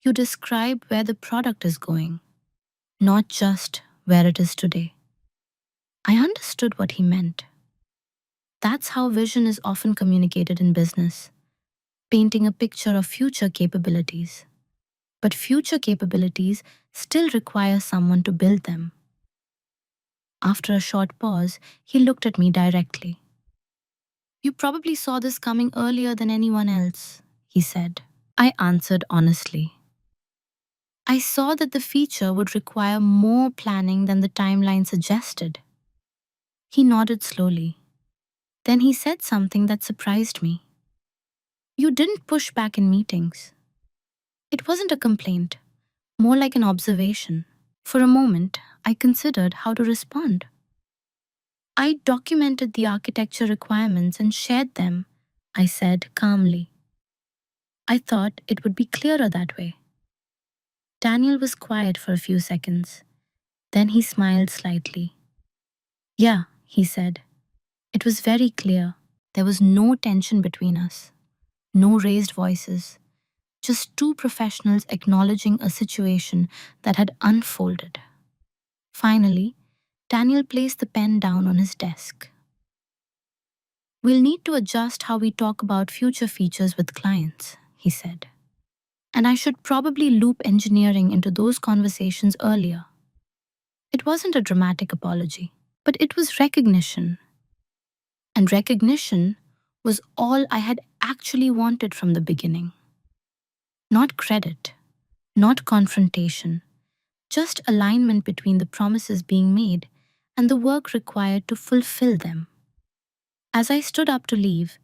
A: you describe where the product is going, not just where it is today. I understood what he meant. That's how vision is often communicated in business, painting a picture of future capabilities. But future capabilities still require someone to build them. After a short pause, he looked at me directly. You probably saw this coming earlier than anyone else, he said. I answered honestly. I saw that the feature would require more planning than the timeline suggested. He nodded slowly. Then he said something that surprised me. You didn't push back in meetings. It wasn't a complaint, more like an observation. For a moment, I considered how to respond. I documented the architecture requirements and shared them, I said calmly. I thought it would be clearer that way. Daniel was quiet for a few seconds. Then he smiled slightly. Yeah, he said. It was very clear. There was no tension between us, no raised voices, just two professionals acknowledging a situation that had unfolded. Finally, Daniel placed the pen down on his desk. We'll need to adjust how we talk about future features with clients, he said. And I should probably loop engineering into those conversations earlier. It wasn't a dramatic apology, but it was recognition. And recognition was all I had actually wanted from the beginning. Not credit, not confrontation, just alignment between the promises being made and the work required to fulfill them. As I stood up to leave,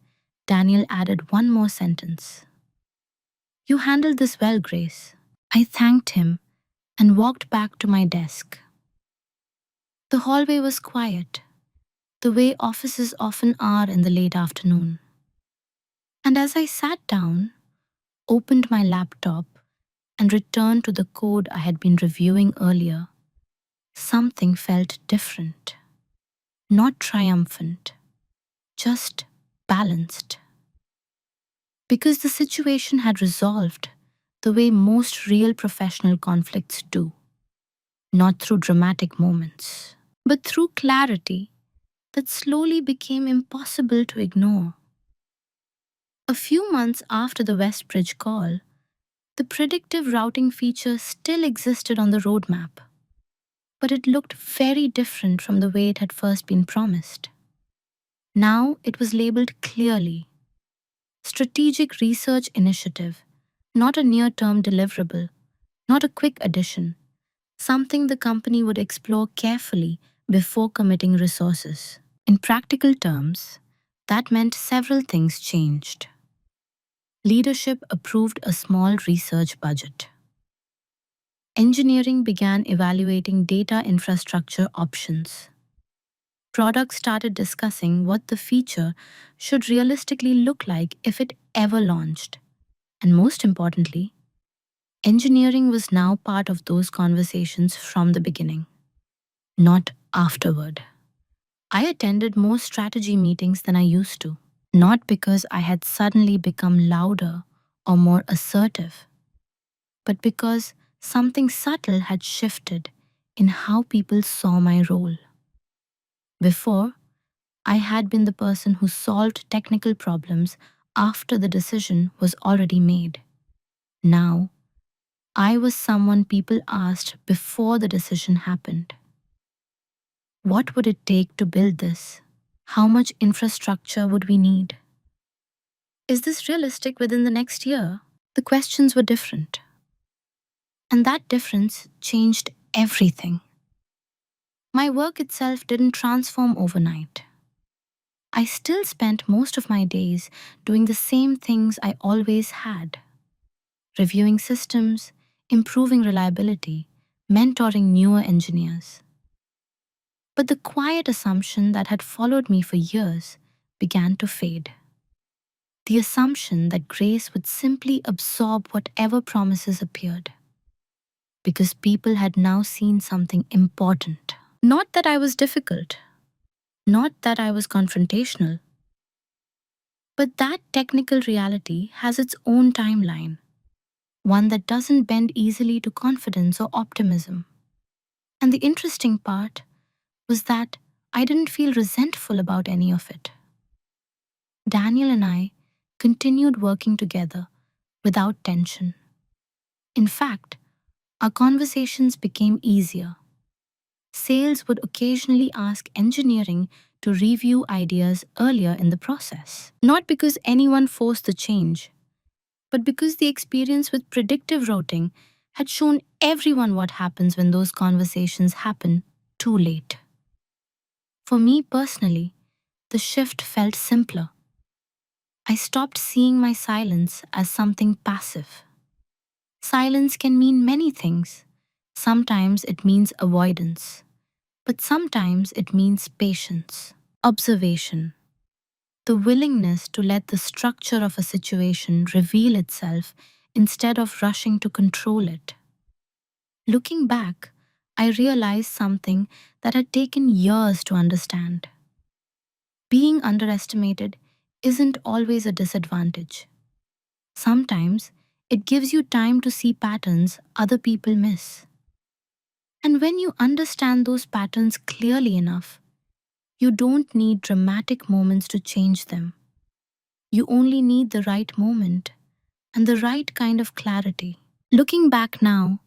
A: Daniel added one more sentence. You handled this well, Grace. I thanked him and walked back to my desk. The hallway was quiet, the way offices often are in the late afternoon. And as I sat down, opened my laptop, and returned to the code I had been reviewing earlier, something felt different. Not triumphant, just balanced. Because the situation had resolved the way most real professional conflicts do, not through dramatic moments, but through clarity that slowly became impossible to ignore. A few months after the Westbridge call, the predictive routing feature still existed on the roadmap, but it looked very different from the way it had first been promised. Now it was labeled clearly Strategic Research Initiative, not a near term deliverable, not a quick addition, something the company would explore carefully before committing resources. In practical terms, that meant several things changed. Leadership approved a small research budget. Engineering began evaluating data infrastructure options. Products started discussing what the feature should realistically look like if it ever launched. And most importantly, engineering was now part of those conversations from the beginning, not afterward. I attended more strategy meetings than I used to, not because I had suddenly become louder or more assertive, but because something subtle had shifted in how people saw my role. Before, I had been the person who solved technical problems after the decision was already made. Now, I was someone people asked before the decision happened. What would it take to build this? How much infrastructure would we need? Is this realistic within the next year? The questions were different. And that difference changed everything. My work itself didn't transform overnight. I still spent most of my days doing the same things I always had: reviewing systems, improving reliability, mentoring newer engineers. But the quiet assumption that had followed me for years began to fade. The assumption that Grace would simply absorb whatever promises appeared. Because people had now seen something important. Not that I was difficult, not that I was confrontational, but that technical reality has its own timeline, one that doesn't bend easily to confidence or optimism. And the interesting part was that I didn't feel resentful about any of it. Daniel and I continued working together without tension. In fact, our conversations became easier. Sales would occasionally ask engineering to review ideas earlier in the process. Not because anyone forced the change, but because the experience with predictive routing had shown everyone what happens when those conversations happen too late. For me personally, the shift felt simpler. I stopped seeing my silence as something passive. Silence can mean many things. Sometimes it means avoidance, but sometimes it means patience, observation, The willingness to let the structure of a situation reveal itself instead of rushing to control it. Looking back, I realized something that had taken years to understand. Being underestimated isn't always a disadvantage. Sometimes it gives you time to see patterns other people miss. And when you understand those patterns clearly enough, you don't need dramatic moments to change them. You only need the right moment and the right kind of clarity. Looking back now,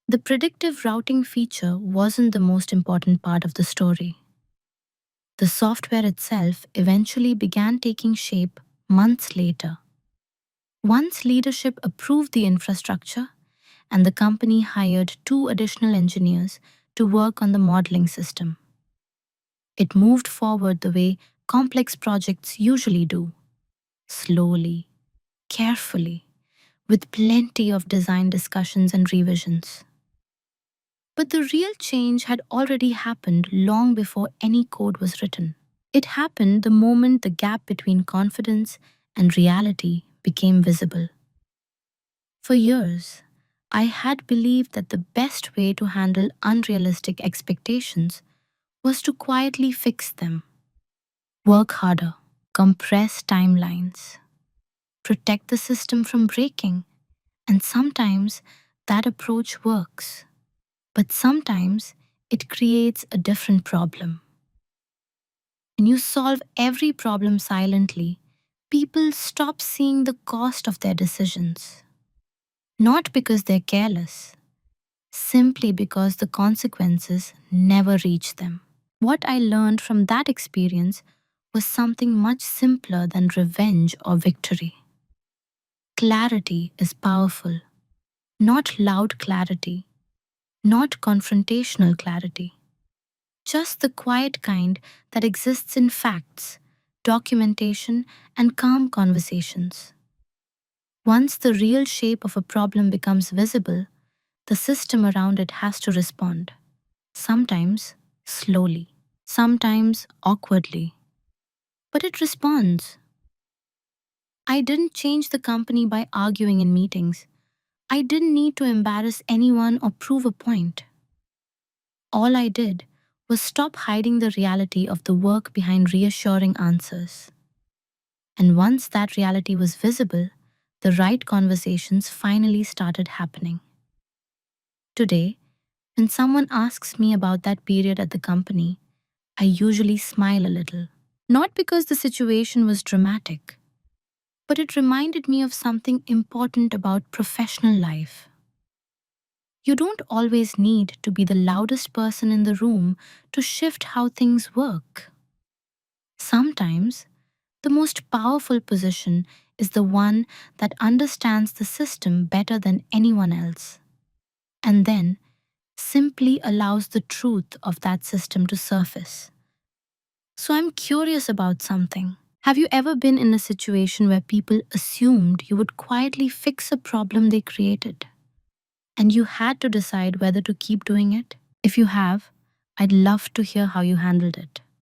A: the predictive routing feature wasn't the most important part of the story. The software itself eventually began taking shape months later. Once leadership approved the infrastructure, and the company hired 2 additional engineers to work on the modeling system. It moved forward the way complex projects usually do, slowly, carefully, with plenty of design discussions and revisions. But the real change had already happened long before any code was written. It happened the moment the gap between confidence and reality became visible. For years, I had believed that the best way to handle unrealistic expectations was to quietly fix them, work harder, compress timelines, protect the system from breaking, and sometimes that approach works. But sometimes it creates a different problem. When you solve every problem silently, people stop seeing the cost of their decisions. Not because they're careless, simply because the consequences never reach them. What I learned from that experience was something much simpler than revenge or victory. Clarity is powerful, not loud clarity, not confrontational clarity, just the quiet kind that exists in facts, documentation, and calm conversations. Once the real shape of a problem becomes visible, the system around it has to respond, sometimes slowly, sometimes awkwardly. But it responds. I didn't change the company by arguing in meetings. I didn't need to embarrass anyone or prove a point. All I did was stop hiding the reality of the work behind reassuring answers. And once that reality was visible, the right conversations finally started happening. Today, when someone asks me about that period at the company, I usually smile a little. Not because the situation was dramatic, but it reminded me of something important about professional life. You don't always need to be the loudest person in the room to shift how things work. Sometimes, the most powerful position is the one that understands the system better than anyone else, and then simply allows the truth of that system to surface. So I'm curious about something. Have you ever been in a situation where people assumed you would quietly fix a problem they created, and you had to decide whether to keep doing it? If you have, I'd love to hear how you handled it.